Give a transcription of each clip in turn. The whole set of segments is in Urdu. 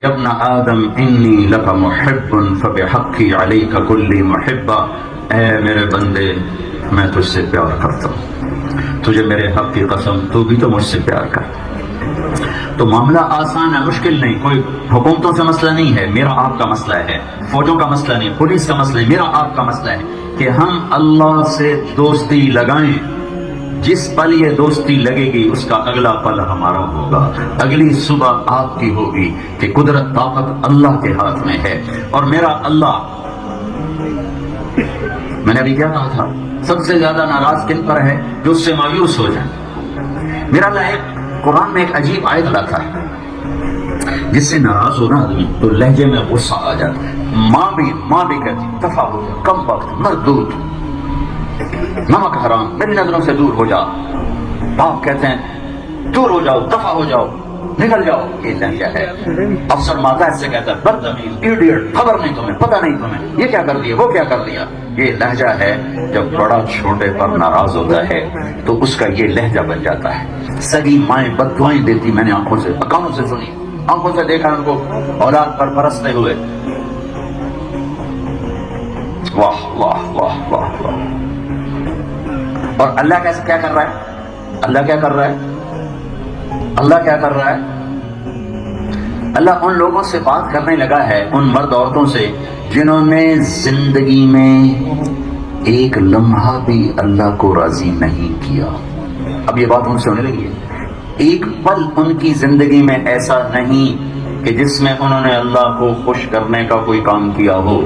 یا ابن آدم انی لک محب فبحقی علیک کلی محبہ، اے میرے بندے میں تجھ سے پیار کرتا ہوں، تجھے میرے حق کی قسم تو بھی تو مجھ سے پیار کر۔ تو معاملہ آسان ہے، مشکل نہیں، کوئی حکومتوں سے مسئلہ نہیں ہے، میرا آپ کا مسئلہ ہے، فوجوں کا مسئلہ نہیں، پولیس کا مسئلہ نہیں، میرا آپ کا مسئلہ ہے کہ ہم اللہ سے دوستی لگائیں۔ جس پل یہ دوستی لگے گی اس کا اگلا پل ہمارا ہوگا، اگلی صبح آپ کی ہوگی کہ قدرت طاقت اللہ کے ہاتھ میں ہے۔ اور میرا اللہ، میں نے ابھی کیا کہا تھا، سب سے زیادہ ناراض کن پر ہے؟ جو اس سے مایوس ہو جائے۔ میرا اللہ ایک قرآن میں ایک عجیب آیت لاتا ہے، جس سے ناراض ہونا آدمی تو لہجے میں غصہ آ جاتا ہے۔ ماں بھی کہتی دفع ہو جا، کم وقت، مردود، نمک حرام، میری نظروں سے دور ہو جا۔ باپ کہتے ہیں دور ہو جاؤ، دفع ہو جاؤ، نکل جاؤ، یہ لہجہ ہے۔ افسر ماتحت سے کہتا ہے بدتمیز، ایڈیٹ، خبر نہیں تمہیں، پتہ نہیں تمہیں، یہ کیا کر دیا، وہ کیا کر دیا۔ یہ لہجہ ہے جب بڑا چھوٹے پر ناراض ہوتا ہے تو اس کا یہ لہجہ بن جاتا ہے۔ سگی مائیں بد دعائیں دیتی، میں نے آنکھوں سے، کانوں سے سنی، آنکھوں سے دیکھا ان کو اولاد پر برستے ہوئے۔ واہ واہ واہ واہ واہ۔ اور اللہ کیسے کیا کر رہا ہے؟ اللہ کیا کر رہا ہے؟ اللہ کیا کر رہا ہے؟ اللہ ان لوگوں سے بات کرنے لگا ہے، ان مرد عورتوں سے جنہوں نے زندگی میں ایک لمحہ بھی اللہ کو راضی نہیں کیا۔ اب یہ بات ان سے ہونے لگی ہے، ایک پل ان کی زندگی میں ایسا نہیں کہ جس میں انہوں نے اللہ کو خوش کرنے کا کوئی کام کیا ہو۔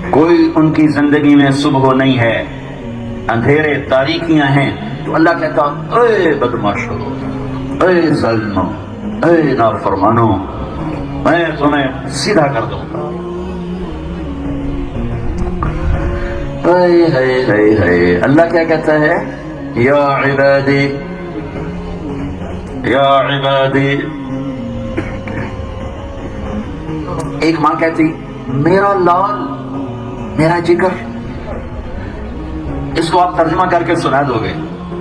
کوئی ان کی زندگی میں صبح نہیں ہے، اندھیرے تاریکیاں ہیں، تو اللہ کہتا اے بدماشو، اے ظالمو، اے نافرمانو، میں تمہیں سیدھا کر دوں گا۔ اللہ کیا کہتا ہے؟ یا عبادی، یا عبادی۔ ایک ماں کہتی میرا لال، میرا جگر۔ اس کو آپ ترجمہ کر کے سنا دو گے،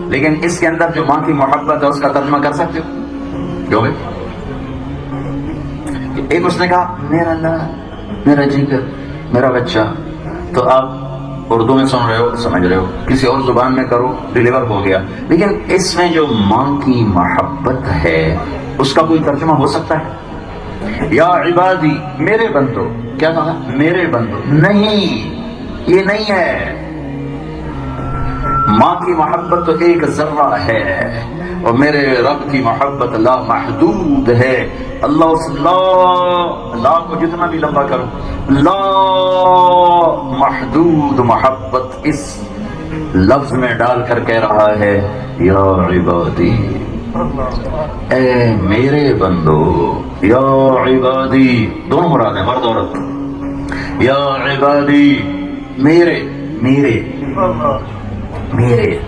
لیکن اس کے اندر جو ماں کی محبت ہے اس کا ترجمہ کر سکتے ہو؟ جو ایک اس نے کہا میرا لال، میرا جگر، میرا بچہ، تو آپ اردو میں سن رہے ہو، سمجھ رہے ہو، کسی اور زبان میں کرو، ڈیلیور ہو گیا، لیکن اس میں جو ماں کی محبت ہے اس کا کوئی ترجمہ ہو سکتا ہے؟ یا عبادی، میرے بندو۔ کیا کہا؟ میرے بندو۔ نہیں، یہ نہیں ہے۔ ماں کی محبت تو ایک ذرہ ہے، اور میرے رب کی محبت لا محدود ہے۔ اللہ اس لا کو جتنا بھی لمبا کرو، لا محدود محبت اس لفظ میں ڈال کر کہہ رہا ہے یا عبادی، اے میرے بندو، یا عبادی، دونوں مراد ہیں، مرد عورت۔ یا عبادی، میرے میرے میرے۔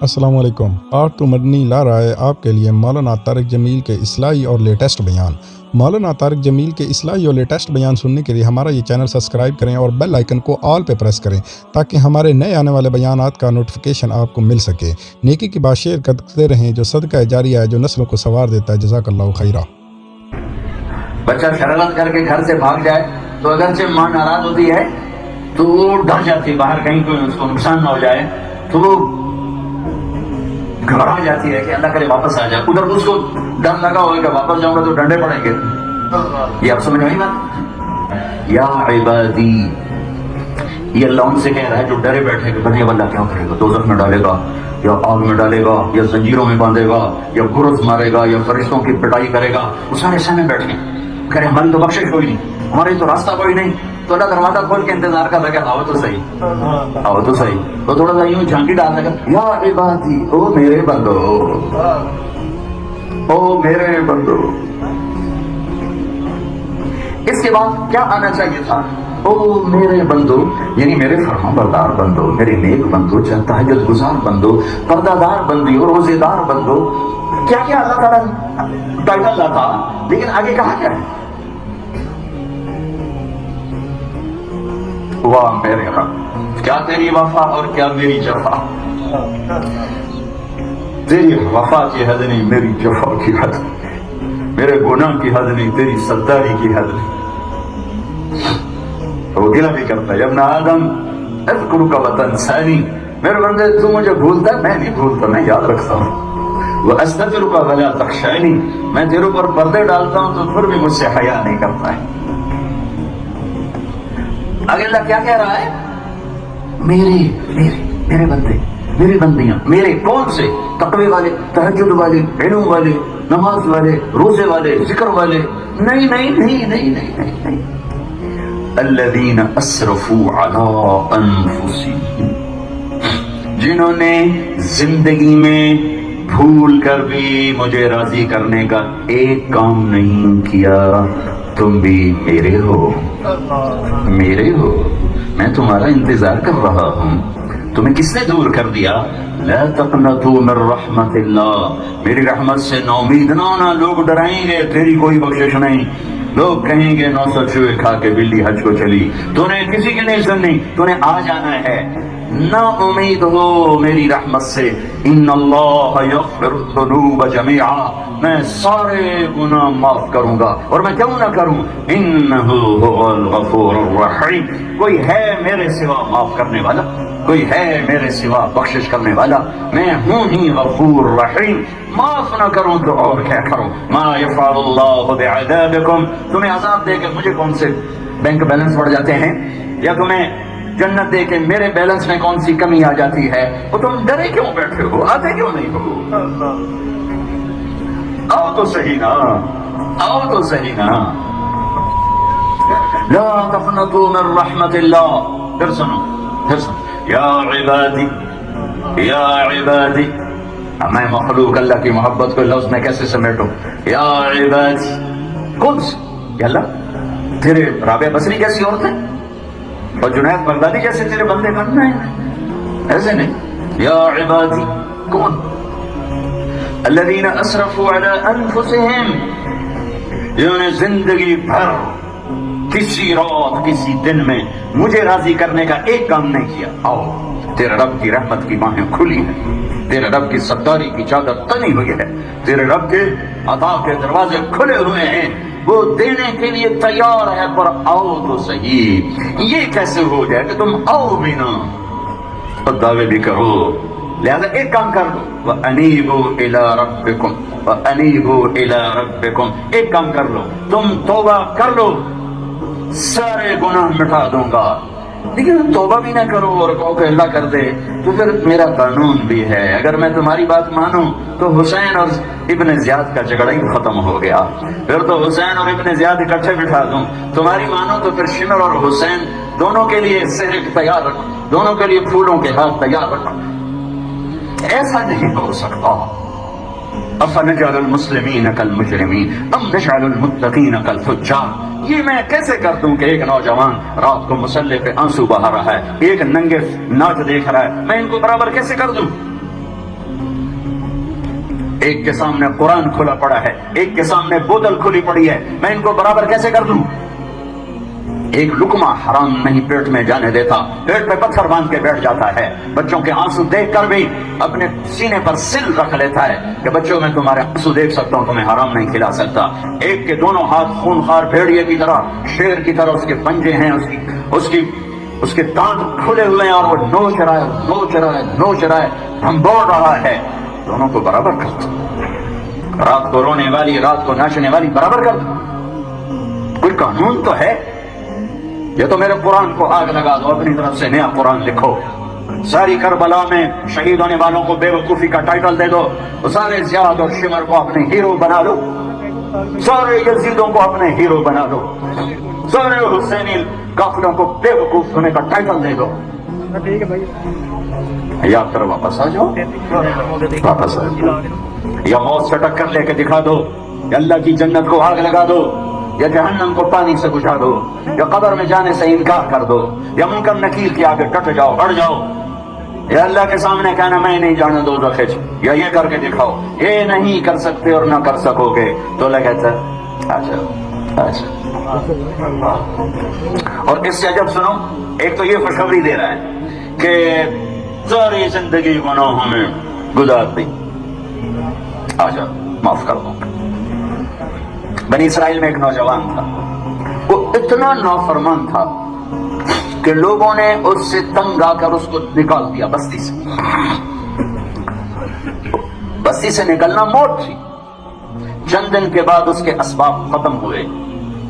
السلام علیکم۔ آرٹ تو مدنی لا رہا ہے آپ کے لیے مولانا طارق جمیل کے اصلاحی اور لیٹسٹ بیان۔ مولانا طارق جمیل کے اصلاحی اور لیٹسٹ بیان سننے کے لیے ہمارا یہ چینل سبسکرائب کریں اور بیل آئیکن کو آل پہ پریس کریں تاکہ ہمارے نئے آنے والے بیانات کا نوٹیفیکیشن آپ کو مل سکے۔ نیکی کی بات شیئر کرتے رہیں، جو صدقہ جاریہ ہے، جو نسلوں کو سنوار دیتا ہے۔ جزاک اللہ خیرہ۔ بچہ شرارت کر کے گھر سے بھاگ جائے تو اگرچہ ماں ناراض ہوتی ہے تو وہ ڈر جاتی ہے، باہر کہیں کوئی اس کو نقصان نہ ہو جائے تو وہ گھبرا جاتی ہے کہ اللہ کرے واپس آ جائے۔ ادھر اس کو ڈر لگا ہوگا کہ واپس جاؤں گا تو ڈنڈے پڑیں گے۔ یہ آپ سمجھ نہیں بات؟ یا عبادی، یہ اللہ ان سے کہہ رہا ہے جو ڈرے بیٹھے کہ بھائی اللہ کیا کرے گا، دوزخ میں ڈالے گا یا آگ میں ڈالے گا یا زنجیروں میں باندھے گا یا گرز مارے گا یا فرشتوں کی پٹائی کرے گا۔ وہ سارے سامنے بیٹھے کہہ رہے ہماری تو بخشش کوئی نہیں، ہمارے تو راستہ کوئی نہیں۔ تو اللہ دروازہ کھول کے انتظار کر رہا ہے، آؤ تو صحیح، آؤ تو صحیح۔ تو تھوڑا سا یوں جھانکی ڈال لگا، یا عبادی، او میرے بندو، او میرے بندو۔ اس کے بعد کیا آنا چاہیے تھا؟ او میرے بندو، یعنی میرے فرما بردار بندو، میرے نیک بندو، تہجد گزار بندو، پردہ دار بندیو، روزے دار بندو۔ کیا کیا اللہ تعالیٰ ٹائٹل لاتا، لیکن آگے کہا کیا ہے؟ واہ میرے رب، کیا تیری وفا اور کیا میری جفا، تیری وفا کی حد نہیں، میری جفا کی حد۔ میرے گناہ کی حد نہیں، تیری ستاری کی حد نہیں. وہ گلا بھی کرتا ہے، ابن آدم اذکرک وتنسانی، میرے بندے تو مجھے بھولتا ہے، میں نہیں بھولتا، میں یاد رکھتا ہوں. واستترک ولا تخشانی، میں تیرے اوپر پردے ڈالتا ہوں تو پھر بھی مجھ سے حیا نہیں کرتا ہے. آگے اللہ کیا کہہ رہا ہے؟ میرے بندے، میری بندیاں، میرے کون سے؟ تقوی والے، تہجد والے، علم والے، نماز والے، روزے والے، ذکر والے. نہیں نہیں نہیں نہیں نہیں نہیں. الذین اسرفوا علی انفسہم، جنہوں نے زندگی میں بھول کر بھی مجھے راضی کرنے کا ایک کام نہیں کیا. تم بھی میرے ہو، میرے ہو، میں تمہارا انتظار کر رہا ہوں. تمہیں کس نے دور کر دیا؟ لا تقنطوا من رحمت اللہ، میری رحمت سے ناامید نہ ہونا. لوگ ڈرائیں گے تیری کوئی بخشش نہیں، لوگ کہیں گے 900 چوہے کھا کے بلی حج کو چلی، تو نے کسی کی نہیں سننی، تو نے آ جانا ہے. نہ امید ہو میری رحمت سے. ان اللہ یغفر الذنوب جميعا، میں سارے گناہ معاف کروں گا، اور میں کیوں نہ کروں. انہ هو الغفور الرحیم، کوئی ہے میرے سوا معاف کرنے والا، کوئی ہے میرے سوا بخشش کرنے والا، میں ہوں ہی غفور رحیم. معاف نہ کروں تو اور کیا کروں. ما یفعل اللہ بعذابکم، تمہیں عذاب دے کے مجھے کون سے بینک بیلنس بڑھ جاتے ہیں، یا تمہیں جنت دے کے میرے بیلنس میں کون سی کمی آ جاتی ہے؟ وہ تم ڈرے کیوں بیٹھے ہو؟ آتے کیوں نہیں ہو؟ آؤ تو صحیح نا، آؤ تو صحیح نا. لا تقنطوا من رحمت اللہ. پھر سنو، پھر سنو. یا عبادی، یا عبادی، میں مخلوق اللہ کی محبت کو لفظ میں کیسے سمیٹوں؟ یا عبادی، کون سی؟ یا اللہ، تیرے رابعہ بصری کیسی عورت ہے اور جنید بغدادی جیسے تیرے بندے کرنا ہے، ایسے نہیں. یا عبادی کون؟ الذین اسرفوا علی انفسہم، جنہوں نے زندگی بھر کسی رات کسی دن میں مجھے راضی کرنے کا ایک کام نہیں کیا. آؤ، تیرے رب کی رحمت کی باہیں کھلی ہیں، تیرے رب کی ستاری کی چادر تنی ہوئی ہے، تیرے رب کے عطا کے دروازے کھلے ہوئے ہیں، وہ دینے کے لیے تیار ہے. پر آؤ تو صحیح. یہ کیسے ہو جائے کہ تم آؤ بھی نہ اور دعوے بھی کرو؟ لہذا ایک کام کر لو، وَأَنِيبُوا إِلَىٰ رَبِّكُمْ وَأَنِيبُوا إِلَىٰ رَبِّكُمْ، ایک کام کر لو، تم توبہ کر لو، سارے گناہ مٹا دوں گا. لیکن توبہ بھی نہ کرو اور کہو کہ اللہ کر دے، تو پھر میرا قانون بھی ہے. اگر میں تمہاری بات مانوں تو حسین اور ابن زیاد کا جھگڑا ہی ختم ہو گیا. پھر تو حسین اور ابن زیاد اکٹھے بٹھا دوں. تمہاری مانو تو پھر شمر اور حسین دونوں کے لیے سرک تیار رکھو، دونوں کے لیے پھولوں کے ہاتھ تیار رکھو. ایسا نہیں ہو سکتا. افنجعل المسلمین کالمجرمین ام نجعل المتقین کالفجار، یہ میں کیسے کر دوں کہ ایک نوجوان رات کو مسلح پہ آنسو بہا رہا ہے، ایک ننگے ناچ دیکھ رہا ہے، میں ان کو برابر کیسے کر دوں؟ ایک کے سامنے قرآن کھلا پڑا ہے، ایک کے سامنے بوتل کھلی پڑی ہے، میں ان کو برابر کیسے کر دوں؟ ایک لقمہ حرام نہیں پیٹ میں جانے دیتا، پیٹ پہ پتھر باندھ کے بیٹھ جاتا ہے، بچوں کے آنسو دیکھ کر بھی اپنے سینے پر سل رکھ لیتا ہے کہ بچوں میں تمہارے آنسو دیکھ سکتا ہوں، تمہیں حرام نہیں کھلا سکتا. ایک کے دونوں ہاتھ خونخوار بھیڑیے کی طرح، شیر کی طرح اس کے پنجے ہیں، اس کے دانت کھلے ہوئے ہیں، اور وہ نوچ رہا ہے، نوچ رہا ہے، نوچ رہا ہے، بھنبوڑ رہا ہے. دونوں کو برابر کر دو. رات کو رونے والی، رات کو ناچنے والی برابر کر دو. کوئی قانون تو ہے. یہ تو میرے قرآن کو آگ لگا دو، اپنی طرف سے نیا قرآن لکھو. ساری کربلا میں شہید ہونے والوں کو بے وقوفی کا ٹائٹل دے دو، سارے زیاد اور شمر کو اپنے ہیرو بنا لو، سارے یزیدوں کو اپنے ہیرو بنا لو، سارے حسینی کافروں کو بے وقوف ہونے کا ٹائٹل دے دو. یا پھر واپس آ جاؤ، واپس آ جاؤ، یا موت سے ٹکر لے کے دکھا دو، یا اللہ کی جنت کو آگ لگا دو، یا جہنم کو پانی سے بجھا دو، یا قبر میں جانے سے انکار کر دو، یا منکر نکیر کے آگے ڈٹ جاؤ، اڑ جاؤ، یا اللہ کے سامنے کہنا میں نہیں جانا دوزخ، یا یہ کر کے دکھاؤ. یہ نہیں کر سکتے اور نہ کر سکو گے تو اللہ کہتا ہے اچھا اچھا. اور اس سے جب سنو، ایک تو یہ خوشخبری دے رہا ہے کہ ساری زندگی گناہوں میں گزار دی، آجا معاف کر دوں. بنی اسرائیل میں ایک نوجوان تھا، وہ اتنا نافرمان تھا کہ لوگوں نے اس سے تنگ آ کر اس کو نکال دیا بستی سے. بستی سے نکلنا موت تھی. چند دن کے بعد اس کے اسباب ختم ہوئے،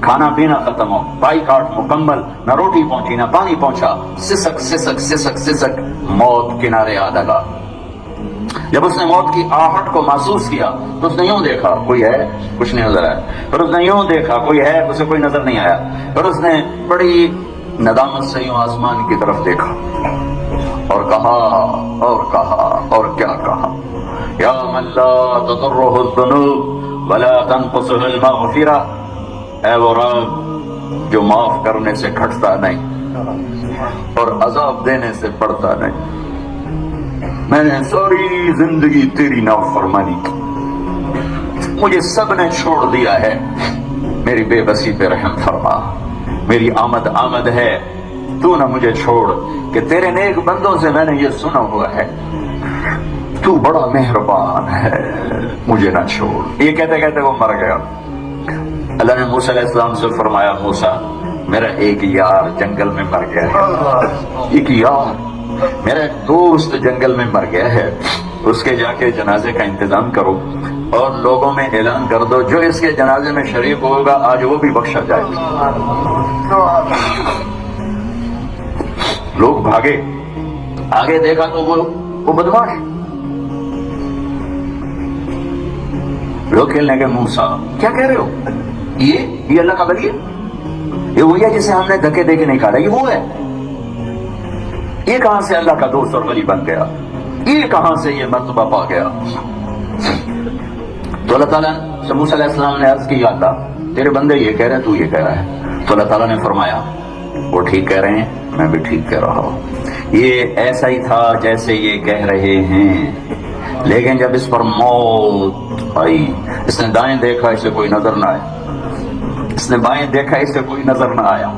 کھانا پینا ختم ہو، بائی کاٹ مکمل، نہ روٹی پہنچی نہ پانی پہنچا، سسک سسک سسک سسک موت کنارے آ لگا. جب اس نے موت کی آہٹ کو محسوس کیا تو اس نے یوں دیکھا کوئی ہے، کچھ نہیں نظر آیا. پھر اس نے یوں دیکھا کوئی ہے، اسے کوئی نظر نہیں آیا. پھر اس نے بڑی ندامت سے یوں آسمان کی طرف دیکھا اور کہا اور کیا کہا، یا من لا تضرہ الذنوب ولا تنقصہ المغفرہ، اے وہ رب جو معاف کرنے سے گھٹتا نہیں اور عذاب دینے سے بڑھتا نہیں. میں نے ساری زندگی تیری نافرمانی کی، مجھے سب نے چھوڑ دیا ہے، میری بے بسی پہ رحم فرما. میری آمد ہے، تو نہ مجھے چھوڑ کہ تیرے نیک بندوں سے میں نے یہ سنا ہوا ہے تو بڑا مہربان ہے، مجھے نہ چھوڑ. یہ کہتے کہتے وہ مر گیا. اللہ نے موسیٰ علیہ السلام سے فرمایا، موسیٰ میرا ایک یار جنگل میں مر گیا ہے، ایک یار میرا ایک دوست جنگل میں مر گیا ہے، اس کے جا کے جنازے کا انتظام کرو اور لوگوں میں اعلان کر دو جو اس کے جنازے میں شریک ہوگا آج وہ بھی بخشا جائے. لوگ بھاگے، آگے دیکھا تو وہ بدماش. لوگ کھیلنے کے، موسیٰ کیا کہہ رہے ہو، یہ اللہ کا ولی ہے، یہ وہی ہے جسے ہم نے دھکے دے کے نکالا، یہ وہ ہے. یہ کہاں سے اللہ کا دوست اور ولی بن گیا، یہ کہاں سے یہ مرتبہ پا گیا. تو اللہ تعالیٰ سے موسیٰ علیہ السلام نے عرض کی، یا اللہ تیرے بندے یہ کہہ رہے تو یہ کہہ رہا ہے. تو اللہ تعالیٰ نے فرمایا وہ ٹھیک کہہ رہے ہیں، میں بھی ٹھیک کہہ رہا ہوں. یہ ایسا ہی تھا جیسے یہ کہہ رہے ہیں، لیکن جب اس پر موت آئی، اس نے دائیں دیکھا اسے کوئی نظر نہ آیا، اس نے بائیں دیکھا اسے کوئی نظر نہ آیا،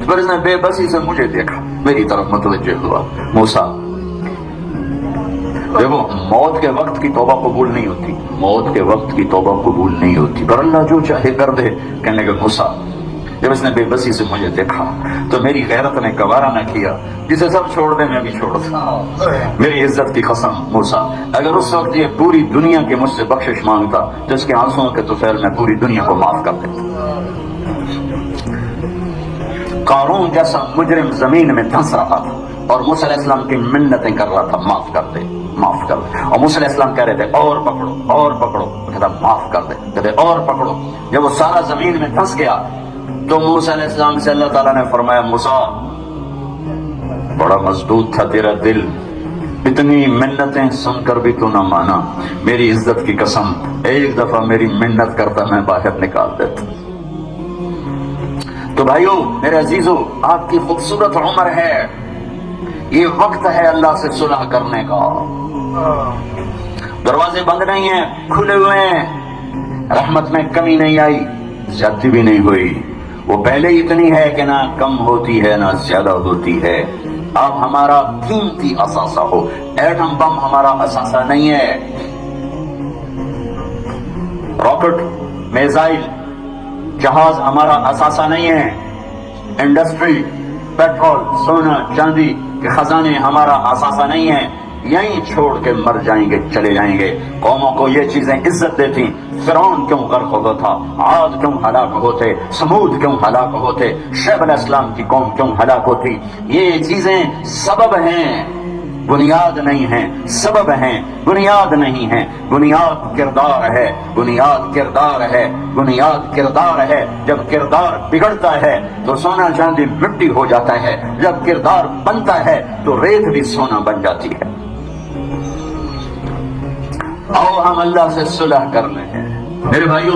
پھر اس نے بے بسی سے مجھے دیکھا، میری طرف متوجہ ہوا. موسیٰ دیکھو، موت کے وقت کی توبہ قبول نہیں ہوتی، موت کے وقت کی توبہ قبول نہیں ہوتی، پر اللہ جو چاہے کر دے. کہنے لگے موسیٰ جب اس نے بے بسی سے مجھے دیکھا تو میری غیرت نے گوارا نہ کیا، جسے سب چھوڑ دے میں بھی چھوڑ دوں. میری عزت کی قسم موسیٰ، اگر اس وقت یہ پوری دنیا کے مجھ سے بخشش مانگتا تو اس کے آنسوؤں کے طفیل میں پوری دنیا کو معاف کر دیتا. قارون جیسا مجرم زمین میں دھنس رہا تھا اور موسیٰ علیہ السلام کی منتیں کر رہا تھا، معاف کر دے معاف کر دے. اور موسیٰ علیہ السلام کہہ رہے تھے اور پکڑو اور پکڑو، کہتا معاف کر دے، کہتے اور پکڑو. جب وہ سارا زمین میں دھنس گیا تو موسیٰ علیہ السلام سے اللہ تعالیٰ نے فرمایا، موسیٰ بڑا مضبوط تھا تیرا دل، اتنی منتیں سن کر بھی تو نہ مانا، میری عزت کی قسم ایک دفعہ میری منت کرتا میں باہر نکال دیتا. تو بھائیو میرے عزیزو، آپ کی خوبصورت عمر ہے، یہ وقت ہے اللہ سے صلح کرنے کا. دروازے بند نہیں ہیں، کھلے ہوئے ہیں. رحمت میں کمی نہیں آئی، زیادتی بھی نہیں ہوئی. وہ پہلے اتنی ہے کہ نہ کم ہوتی ہے نہ زیادہ ہوتی ہے. آپ ہمارا قیمتی اثاثہ ہو، ایٹم بم ہمارا اثاثہ نہیں ہے، راکٹ، میزائل، جہاز ہمارا اثاثہ نہیں ہے. انڈسٹری، پیٹرول، سونا چاندی کے خزانے ہمارا اثاثہ نہیں ہے. یہیں چھوڑ کے مر جائیں گے، چلے جائیں گے. قوموں کو یہ چیزیں عزت دیتی. فرعون کیوں غرق ہوتا تھا، عاد کیوں ہلاک ہوتے، سمود کیوں ہلاک ہوتے، شعیب علیہ السلام کی قوم کیوں ہلاک ہوتی. یہ چیزیں سبب ہیں، بنیاد نہیں ہیں. سبب ہیں، بنیاد نہیں ہیں. بنیاد کردار ہے، بنیاد کردار ہے، بنیاد کردار ہے. جب کردار بگڑتا ہے تو سونا چاندی مٹی ہو جاتا ہے، جب کردار بنتا ہے تو ریت بھی سونا بن جاتی ہے. آؤ ہم اللہ سے صلح کر لیں. میرے بھائیو،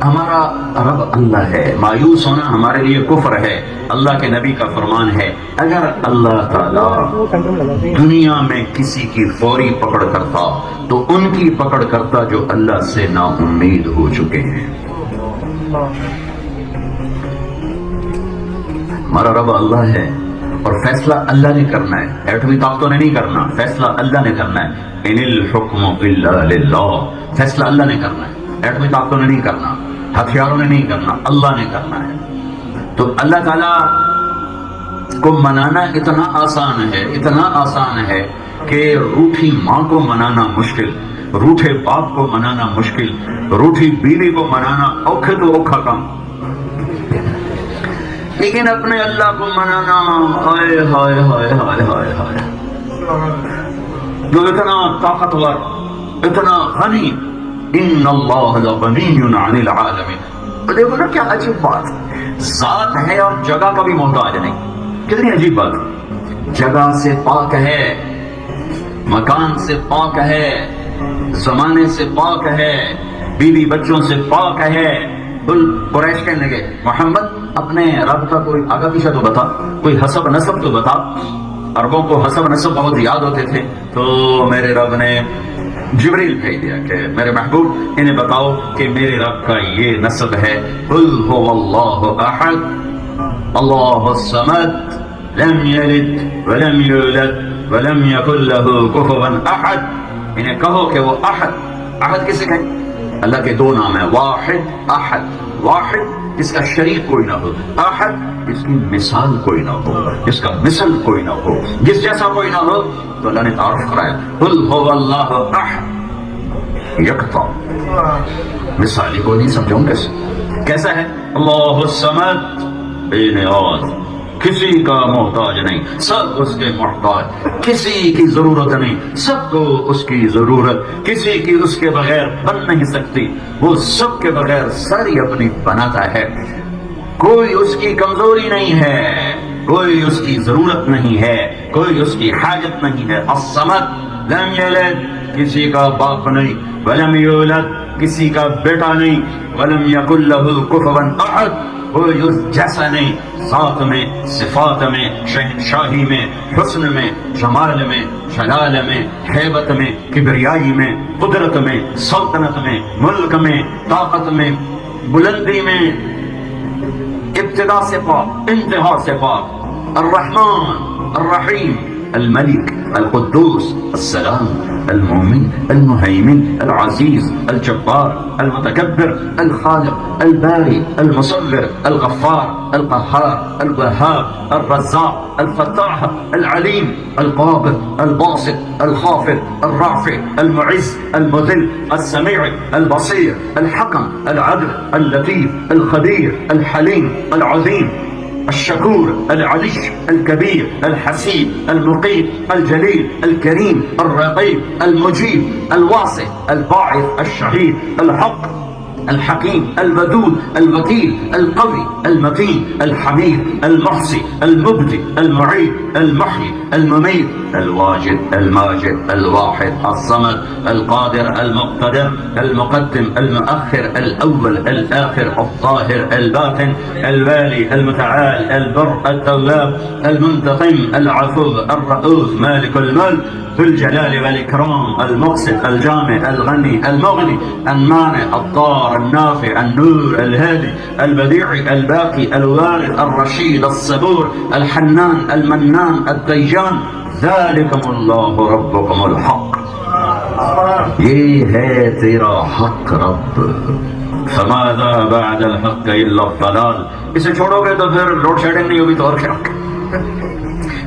ہمارا رب اللہ ہے، مایوس ہونا ہمارے لیے کفر ہے. اللہ کے نبی کا فرمان ہے، اگر اللہ تعالی دنیا میں کسی کی فوری پکڑ کرتا تو ان کی پکڑ کرتا جو اللہ سے نا امید ہو چکے ہیں. ہمارا رب اللہ ہے اور فیصلہ اللہ نے کرنا ہے، ایٹمی طاقتوں نے نہیں کرنا، فیصلہ اللہ نے کرنا ہے. ان الحکم الا للہ، فیصلہ اللہ نے کرنا ہے، ایٹمی طاقتوں نے نہیں کرنا. ہتھیاروں نے نہیں کرنا، اللہ نے کرنا ہے۔ تو اللہ تعالیٰ کو منانا اتنا آسان ہے، اتنا آسان ہے کہ روٹھی ماں کو منانا مشکل، روٹھے باپ کو منانا مشکل، روٹھی بیوی کو منانا اوکھے تو اوکھا کام، لیکن اپنے اللہ کو منانا ہائے ہائے ہائے ہائے ہائے ہائے، جو اتنا طاقتور، اتنا غنی، ان اللہ لغنی عن العالمین۔ دیکھو نا کیا عجیب بات، ذات ہے اور جگہ کا بھی محتاج نہیں، کتنی عجیب بات، جگہ سے پاک ہے، مکان سے پاک ہے، زمانے سے پاک ہے، بیوی بچوں سے پاک ہے۔ قریش کہنے لگے محمد اپنے رب کا کوئی آگا پیچھا تو بتا، کوئی حسب نسب تو بتا۔ عربوں کو حسب نسب بہت یاد ہوتے تھے، تو میرے رب نے جبریل بھیج دیا کہ میرے محبوب انہیں بتاؤ کہ میرے رب کا یہ نسب ہے، قل هو اللہ احد اللہ الصمد لم یلد ولم یولد ولم یکن له کفوا احد۔ انہیں کہو کہ وہ احد کسے کہیں؟ اللہ کے دو نام ہیں، واحد احد، واحد جس کا شریک کوئی نہ ہو، احد جس کی مثال کوئی نہ ہو، جس کا مثل کوئی نہ ہو، جس جیسا کوئی نہ ہو۔ تو اللہ نے تعارف کرایا، قل هو اللہ احد یکتا، مثالی کوئی نہیں، سمجھوں کیسا ہے؟ اللہ الصمد، بے نیاز، کسی کا محتاج نہیں، سب اس کے محتاج، کسی کی ضرورت نہیں، سب کو اس کی ضرورت، کسی کی اس کے بغیر بن نہیں سکتی، وہ سب کے بغیر ساری اپنی بناتا ہے، کوئی اس کی کمزوری نہیں ہے، کوئی اس کی ضرورت نہیں ہے، کوئی اس کی حاجت نہیں ہے۔ الصمد لم یلد، کسی کا باپ نہیں، ولم یولد، کسی کا بیٹا نہیں، ولم یکن له کفوا احد، کوئی اس جیسا نہیں، ذات میں، صفات میں، شہنشاہی میں، حسن میں، جمال میں، جلال میں، ہیبت میں، کبریائی میں، قدرت میں، سلطنت میں، ملک میں، طاقت میں، بلندی میں، ابتدا سے پاک، انتہا سے پاک، الرحمن الرحیم، الملك القدوس السلام المؤمن المهيمن العزيز الجبار المتكبر الخالق الباري المصور الغفار القهار الوهاب الرزاق الفتاح العليم القابض الباسط الخافض الرافع المعز المذل السميع البصير الحكم العدل اللطيف الخبير الحليم العظيم الشكور العلي الكبير الحسيب المقيم الجليل الكريم الرقيب المجيب الواسع الباعث الشهيد الحق الحكيم الودود الوكيل القوي المتين الحميد المحصي المبدئ المعيد المحيي المميت الواجد الماجد الواحد الصمد القادر المقتدر المقدم المؤخر الأول الآخر الظاهر الباطن الوالي المتعال البر التواب المنتقم العفو الرؤوف مالك الملك ذو الجلال والإكرام المقسط الجامع الغني المغني المانع الضار النافع النور الهادي البديع الباقي الوارث الرشيد الصبور الحنان المنان الديان ذلكم الله ربكم الحق، یہ ہے تیرا حق رب، فماذا بعد الحق الا الضلال۔ اسے چھوڑو گے تو پھر لوڈ شیڈنگ نہیں ہوگی تو اور کیا ہوگا،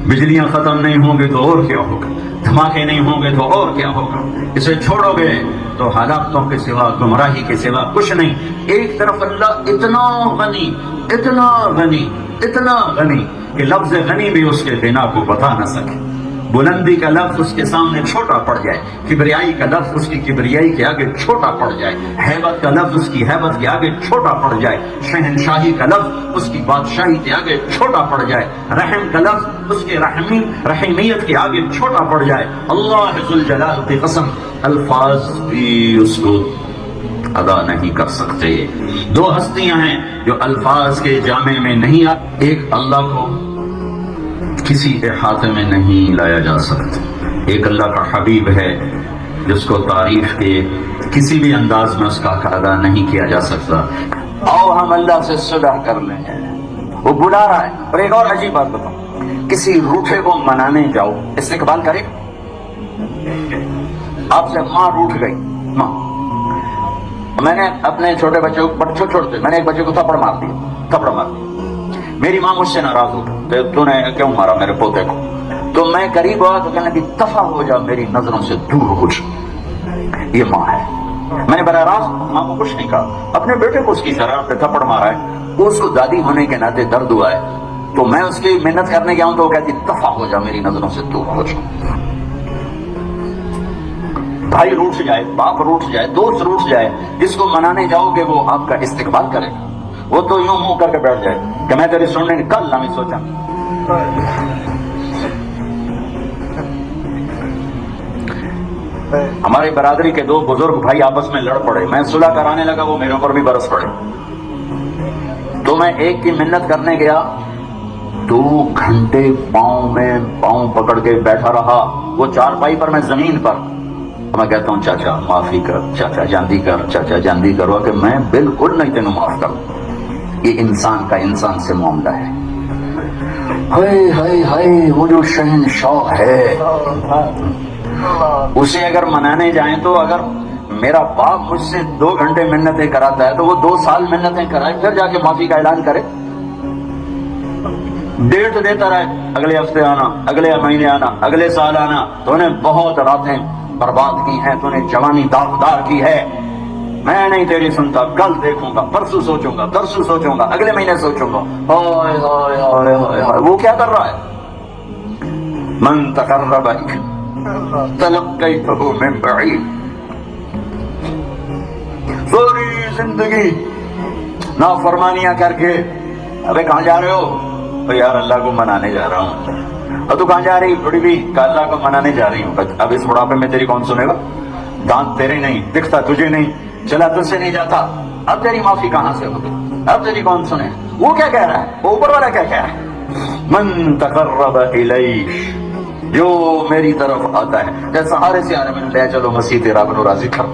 بجلیاں ختم نہیں ہوں گی تو اور کیا ہوگا، دھماکے نہیں ہوں گے تو اور کیا ہوگا، اسے چھوڑو گے تو ہلاکتوں کے سوا، گمراہی کے سوا کچھ نہیں۔ ایک طرف اللہ اتنا غنی، اتنا غنی، اتنا غنی کہ لفظ غنی بھی اس کے غنا کو بتا نہ سکے، بلندی کا لفظ اس کے سامنے چھوٹا پڑ جائے، کبریائی کا لفظ اس کی کبریائی کے آگے چھوٹا پڑ جائے، حیبت کا لفظ اس کی حیبت کے آگے چھوٹا پڑ جائے، شہنشاہی کا لفظ اس کی بادشاہی کے آگے چھوٹا پڑ جائے، رحم کا لفظ اس کے رحیمیت کے آگے چھوٹا پڑ جائے۔ اللہ ذوالجلال کی قسم، الفاظ بھی اس کو ادا نہیں کر سکتے۔ دو ہستیاں ہیں جو الفاظ کے جامع میں نہیں آتے، ایک اللہ کو کسی احاطے میں نہیں لایا جا سکتا، ایک اللہ کا حبیب ہے جس کو تعریف کے کسی بھی انداز میں اس کا حق ادا نہیں کیا جا سکتا۔ آؤ ہم اللہ سے صلح کر لیں، وہ بلا رہا ہے۔ اور ایک اور عجیب بات بتاؤں، کسی روٹھے کو منانے جاؤ، استقبال کرے گا؟ آپ سے ماں روٹھ گئی، ماں، میں نے اپنے چھوٹے بچوں کو چھوٹے میں نے ایک بچے کو تھپڑ مار دیا. میری ماں مجھ سے ناراض ہو گئی, تو نے کیوں مارا میرے پوتے کو؟ تو میں قریب ہوا تو کہنے لگی دفع ہو جا, میری نظروں سے دور ہو جا. یہ ماں ہے. میں نے براہ راست ماں کو کچھ نہیں کہا, اپنے بیٹے کو اس کی شرارت پہ تھپڑ مارا ہے, وہ اس کو دادی ہونے کے ناطے درد ہوا ہے, تو میں اس کی محنت کرنے گیا ہوں تو وہ کہتی دفع ہو جا, میری نظروں سے دور ہو جا. بھائی روٹ جائے, باپ روٹ جائے, دوست روٹ جائے, جس کو منانے جاؤ گے وہ آپ کا استقبال کرے گا. وہ تو یوں منہ کر کے بیٹھ جائے کہ میں تیری سننے کی کل نہ سوچا. ہماری برادری کے 2 بزرگ بھائی آپس میں لڑ پڑے, میں صلح کرانے لگا, وہ میرے اوپر بھی برس پڑے. تو میں ایک کی منت کرنے گیا, 2 گھنٹے پاؤں میں پاؤں پکڑ کے بیٹھا رہا, وہ چارپائی پر, میں زمین پر. میں کہتا ہوں چاچا معافی کر, چاچا جاندی کر, چاچا جاندی کرو, کہ میں بالکل نہیں تینوں معاف کروں. یہ انسان کا انسان سے معاملہ ہے. ہائے ہائے ہائے, وہ جو شہنشاہ ہے اسے اگر منانے جائیں تو اگر میرا باپ مجھ سے 2 گھنٹے منتیں کراتا ہے تو وہ 2 سال منتیں کرائے, پھر جا کے معافی کا اعلان کرے. ڈیٹ دیتا رہے, اگلے ہفتے آنا, اگلے مہینے آنا, اگلے سال آنا. تو نے بہت راتیں برباد کی ہیں, تو نے جوانی داغدار کی ہے. میں نہیں تیری سنتا, کل دیکھوں گا, پرسوں سوچوں گا, ترسوں سوچوں گا, اگلے مہینے سوچوں گا. ہائے ہائے ہائے ہائے ہائے, وہ کیا کر رہا ہے؟ من تقرب تلقیتہ من بعید. ساری زندگی نافرمانیاں کر کے, ابے کہاں جا رہے ہو؟ تو یار اللہ کو منانے جا رہا ہوں. اور تو کہاں جا رہی بڑی بھی؟ کہ اللہ کو منانے جا رہی ہوں. اب اس بڑھاپے میں تیری کون سنے گا؟ دانت تیرے نہیں, دکھتا تجھے نہیں, چلا تجھ سے نہیں جاتا, اب تیری معافی کہاں سے ہوگی؟ اب تیری کون سنے؟ وہ کیا کہہ رہا ہے, وہ اوپر والا کیا کہہ رہا ہے؟ من تقرب الیہ, جو میری طرف آتا ہے. جیسے سہارے سے آ رہا, میں نے لے چلو مسیح تیرا بنو راضی کر.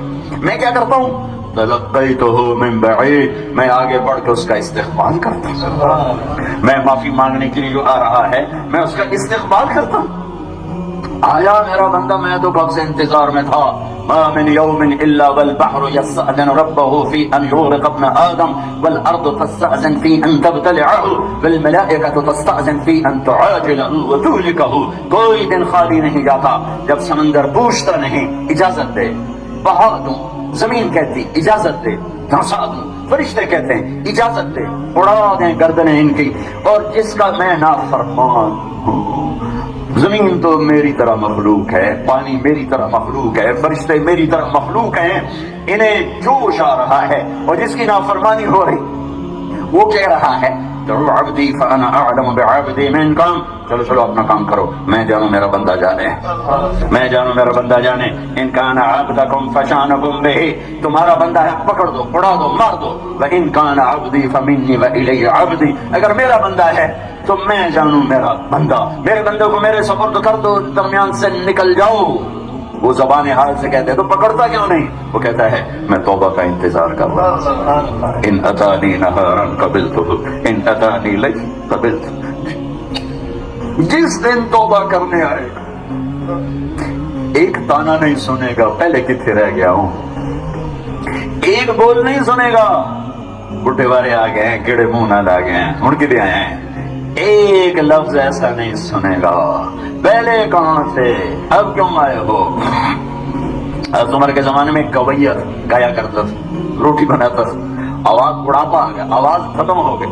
میں کیا کرتا ہوں؟ تلقیتہ من بعید, میں آگے بڑھ کے اس کا استقبال کرتا ہوں. میں معافی مانگنے کے لیے جو آ رہا ہے میں اس کا استقبال کرتا ہوں. آیا میرا بندہ, میں تو کب سے انتظار میں تھا. ما من يوم الا والبحر يستأذن ربه في ان يغرق ابن آدم والارض تستأذن في ان تبتلعه والملائكة تستأذن في ان تعاجله وتهلكه. کوئی دن خالی نہیں جاتا جب سمندر پوچھتا نہیں اجازت دے, بہا دوں. زمین کہتی اجازت دے, دھنسا دوں. فرشتے کہتے ہیں اجازت دے, اڑا دیں گردنیں ان کی. اور جس کا میں نافرمان ہوں. زمین تو میری طرح مخلوق ہے, پانی میری طرح مخلوق ہے, فرشتے میری طرح مخلوق ہیں, انہیں جوش آ رہا ہے. اور جس کی نافرمانی ہو رہی وہ کہہ رہا ہے عبدی فانا اعلم بعبدی منکم. چلو اپنا کام کرو, میں جانوں میرا بندہ جانے, میں جانوں میرا بندہ جانے. ان کان عبدکم فشانکم بہ, تمہارا بندہ ہے پکڑ دو, اڑا دو, مار دو. وان کان عبدی فمنی والی عبدی, اگر میرا بندہ ہے تو میں جانوں میرا بندہ. میرے بندے کو میرے سپرد کر دو, درمیان سے نکل جاؤ. وہ زبان حال سے کہتے ہیں تو پکڑتا کیوں نہیں؟ وہ کہتا ہے میں توبہ کا انتظار کر رہا ہوں. ان اتانی نہارا قبلتہ, ان اتانی لیل قبلتہ. جس دن توبہ کرنے آئے گا ایک تانا نہیں سنے گا, پہلے کتنے رہ گیا ہوں. ایک بول نہیں سنے گا, بڈھے والے آ گئے ہیں, کیڑے منہ نہ لا گئے ہیں, اڑ کے بھی آئے ہیں. ایک لفظ ایسا نہیں سنے گا, پہلے کہاں تھے, اب کیوں آئے ہو. حضرت عمر کے زمانے میں کویت گایا کرتا تھا, روٹی بناتا تھا, آواز بڑھاپا آ گیا, آواز ختم ہو گئی,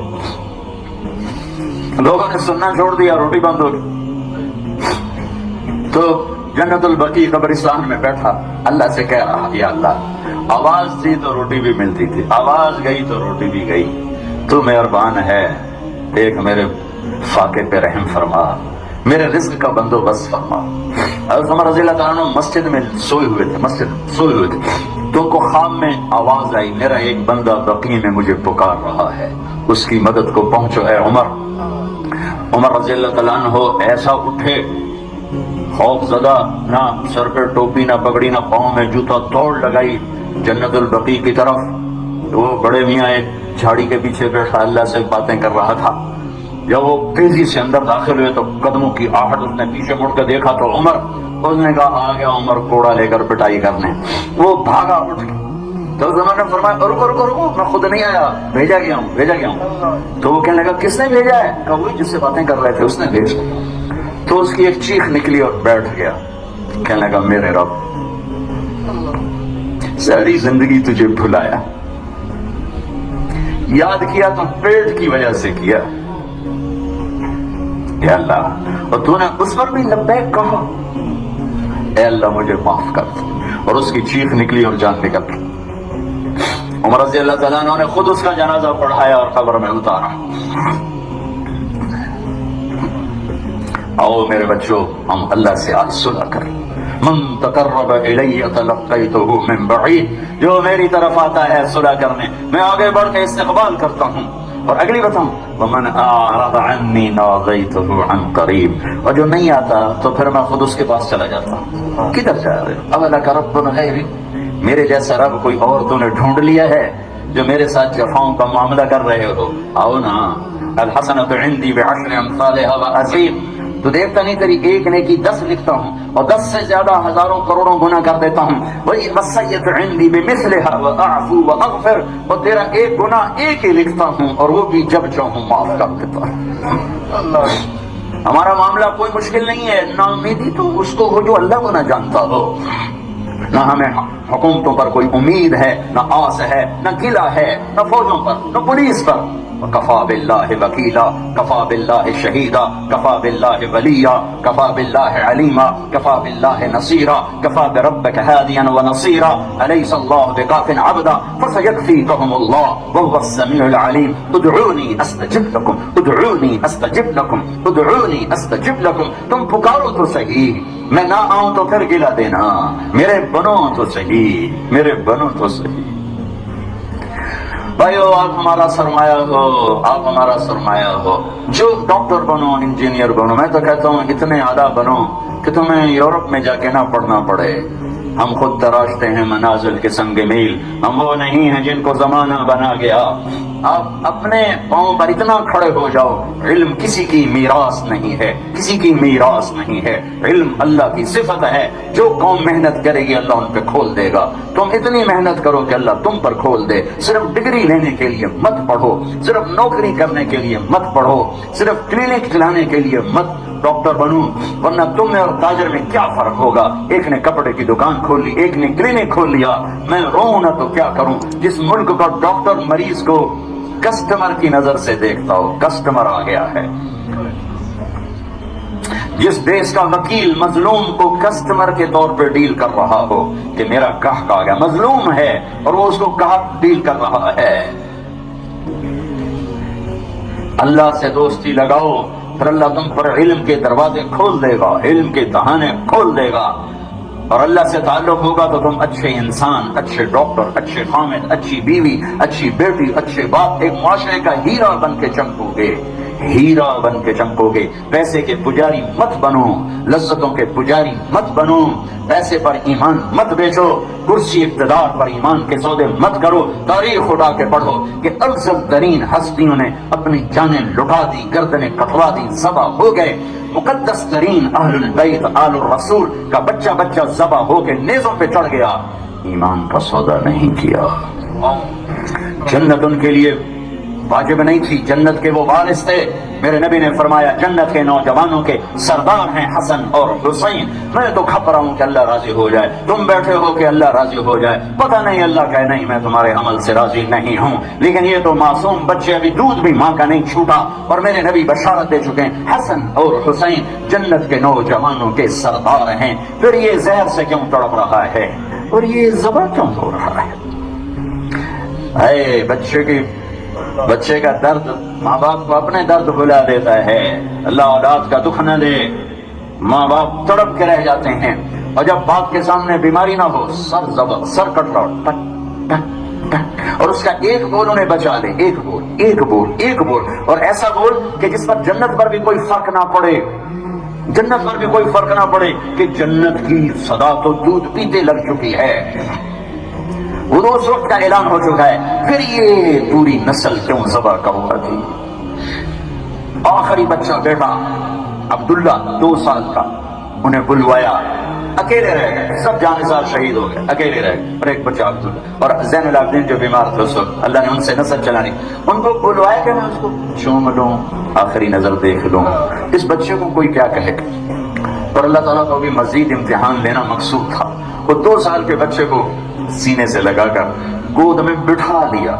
لوگوں نے سننا چھوڑ دیا, روٹی بند ہو گئی. تو جنت البقیع قبرستان میں بیٹھا اللہ سے کہہ رہا یا اللہ, آواز تھی تو روٹی بھی ملتی تھی, آواز گئی تو روٹی بھی گئی, تو مہربان ہے, ایک میرے فاقے پہ رحم فرما, میرے رزق کا بندوبست فرما. حضرت عمر رضی اللہ تعالیٰ عنہ مسجد میں سوئے ہوئے تھے, تو ان کو خواب میں آواز آئی, میرا ایک بندہ بقیع میں مجھے پکار رہا ہے, اس کی مدد کو پہنچو اے عمر. عمر رضی اللہ تعالیٰ عنہ ایسا اٹھے, خوف زدہ, نہ سر پہ ٹوپی, نہ پگڑی, نہ پاؤں میں جوتا, دوڑ لگائی جنت البقیع کی طرف. وہ بڑے میاں ایک جھاڑی کے پیچھے بیٹھا اللہ سے باتیں کر رہا تھا. جب وہ تیزی سے اندر داخل ہوئے تو قدموں کی آہٹ, اس نے پیچھے مڑ کر دیکھا تو عمر, اس نے کہا آ گیا عمر کوڑا لے کر پٹائی کرنے. وہ بھاگا اٹھ کے تو اس زمانے نے فرمایا رکو رکو رکو، میں خود نہیں آیا، بھیجا گیا ہوں۔ تو وہ کہنے لگا کس نے بھیجا ہے؟ کہا وہی جس سے باتیں کر رہے تھے اس نے بھیجا۔ تو اس کی ایک چیخ نکلی اور بیٹھ گیا، کہنے لگا میرے رب ساری زندگی تجھے بھلایا، یاد کیا تو پیٹ کی وجہ سے کیا اے اللہ، اور تو نے اس پر بھی لبیک کہا، اے اللہ مجھے معاف کر دو۔ اور اس کی چیخ نکلی اور جان نکل گئی۔ عمر رضی اللہ تعالیٰ عنہ نے خود اس کا جنازہ پڑھایا اور قبر میں اتارا۔ آؤ میرے بچوں، ہم اللہ سے آج صلح کریں۔ من تقرب الی تلقیتہ من بعید، جو میری طرف آتا ہے صلح کرنے، میں آگے بڑھ کے استقبال کرتا ہوں۔ اور اگلی بتاؤں ومن اعرض عنی نادیتہ عن قریب، اور جو نہیں آتا تو پھر میں خود اس کے پاس چلا جاتا ہوں۔ کدھر جا رہے ہو؟ اولک رب غیری، میرے جیسا رب کوئی اور تو نے ڈھونڈ لیا ہے جو میرے ساتھ جفاؤں کا معاملہ کر رہے ہو؟ آؤ نا، الحسنۃ عندی بعشر امثالها وازید، تو دیکھتا نہیں تیری ایک نیکی 10 لکھتا ہوں اور 10 سے زیادہ ہزاروں کروڑوں گنا کر دیتا ہوں۔ وہی وصیت عندی بمثلها واعفو واغفر، اور تیرا ایک گناہ ایک ہی لکھتا ہوں اور وہ بھی جب چاہوں معاف کر دیتا ہوں۔ اللہ، ہمارا معاملہ کوئی مشکل نہیں ہے، نا امیدی تو اس کو ہو جو اللہ کو نہ جانتا ہو۔ نہ ہمیں حکومتوں پر کوئی امید ہے، نہ آس ہے، نہ گلہ ہے، نہ فوجوں پر، نہ پولیس پر۔ کفا باللہ وکیلا، کفا باللہ شہیدا، کفا باللہ ولیا، کفا باللہ علیما، کفا باللہ نصیرا، کفا بربک ہادیا ونصیرا، الیس اللہ بکاف عبدا فسیکفیکہم اللہ وہو السمیع العلیم۔ ادعونی استجب لکم، ادعونی استجب لکم، ادعونی استجب لکم۔ تم پکارو تو صحیح، میں نہ آؤں تو پھر گلا دینا، میرے بنو تو صحیح، میرے بنو تو صحیح۔ بھائیو، آپ ہمارا سرمایہ ہو، آپ ہمارا سرمایہ ہو۔ جو ڈاکٹر بنو، انجینئر بنو، میں تو کہتا ہوں اتنے اعلیٰ بنو کہ تمہیں یورپ میں جا کے نہ پڑھنا پڑے۔ ہم خود تراشتے ہیں منازل کے سنگ میل، ہم وہ نہیں ہیں جن کو زمانہ بنا گیا۔ آپ اپنے پاؤں پر اتنا کھڑے ہو جاؤ، علم کسی کی میراث نہیں ہے، کسی کی میراث نہیں ہے، علم اللہ کی صفت ہے۔ جو قوم محنت کرے گی اللہ ان پہ کھول دے گا۔ تم اتنی محنت کرو کہ اللہ تم پر کھول دے۔ صرف ڈگری لینے کے لیے مت پڑھو، صرف نوکری کرنے کے لیے مت پڑھو، صرف کلینک چلانے کے لیے مت ڈاکٹر بنو، ورنہ تم میں اور تاجر میں کیا فرق ہوگا؟ ایک نے کپڑے کی دکان کھول لی، ایک نے کلینک کھول لیا۔ میں روؤں نہ تو کیا کروں؟ جس ملک کا ڈاکٹر مریض کو کسٹمر کی نظر سے دیکھتا ہو، کسٹمر آ گیا ہے۔ جس دیش کا وکیل مظلوم کو کسٹمر کے طور پہ ڈیل کر رہا ہو کہ میرا گاہک آ گیا، مظلوم ہے اور وہ اس کو گاہک ڈیل کر رہا ہے۔ اللہ سے دوستی لگاؤ، پھر اللہ تم پر علم کے دروازے کھول دے گا، علم کے دہانے کھول دے گا، اور اللہ سے تعلق ہوگا تو تم اچھے انسان، اچھے ڈاکٹر، اچھے خامد، اچھی بیوی، اچھی بیٹی، اچھے باپ، ایک معاشرے کا ہیرا بن کے چمکو گے، ہیرا بن کے چمکو گے۔ پیسے کے پجاری مت بنو، لذتوں کے پجاری مت بنو، پیسے پر ایمان مت بیچو، کرسی اقتدار پر ایمان کے سودے مت کرو۔ تاریخ اٹھا کے پڑھو کہ افضل ترین ہستیوں نے اپنی جانیں لٹا دی، گردنیں کٹوا دی، ذبح ہو گئے۔ مقدس ترین اہل البیت آل الرسول کا بچہ بچہ ذبح ہو کے نیزوں پہ چڑھ گیا، ایمان کا سودا نہیں کیا۔ جنت ان کے لیے واجب نہیں تھی، جنت کے وہ وارث تھے۔ میرے نبی نے فرمایا جنت کے نوجوانوں کے سردار ہیں حسن اور حسین۔ میں تو کھپ رہا ہوں کہ اللہ راضی ہو جائے، تم بیٹھے ہو کہ اللہ راضی ہو جائے۔ پتہ نہیں اللہ کہے نہیں میں تمہارے عمل سے راضی نہیں ہوں، لیکن یہ تو معصوم بچے، ابھی دودھ بھی ماں کا نہیں چھوٹا، اور میرے نبی بشارت دے چکے ہیں حسن اور حسین جنت کے نوجوانوں کے سردار ہیں۔ پھر یہ زہر سے کیوں تڑپ رہا ہے اور یہ ذبح کیوں ہو رہا ہے؟ اے بچے کا درد ماں باپ کو اپنے درد بھلا دیتا ہے۔ اللہ اولاد کا دکھ نہ دے، ماں باپ تڑپ کے رہ جاتے ہیں، اور جب باپ کے سامنے بیماری نہ ہو، سر کٹ رہا ٹک ٹک ٹک، اور اس کا ایک بول انہیں بچا لے، ایک بول، اور ایسا بول کہ جس پر جنت پر بھی کوئی فرق نہ پڑے، جنت پر بھی کوئی فرق نہ پڑے کہ جنت کی صدا تو دودھ پیتے لگ چکی ہے، وہ اس وقت کا اعلان ہو چکا ہے۔ پھر یہ پوری نسل کیوں ذبح کا ہوا تھی؟ آخری بچہ بیٹا عبداللہ 2 سال کا، انہیں بلوایا، اکیلے رہ گئے، سب جانثار شہید ہو گئے، اکیلے رہ گئے، اور ایک بچہ عبداللہ، اور زین العابدین جو بیمار تھے اس وقت اللہ نے ان سے نسل چلانی، ان کو بلوایا کہ میں اس کو چوم لوں، آخری نظر دیکھ لوں، اس بچے کو کوئی کیا کہے گا؟ اور اللہ تعالیٰ کو بھی مزید امتحان لینا مقصود تھا، وہ 2 سال کے بچے کو سینے سے لگا کر گود میں بٹھا لیا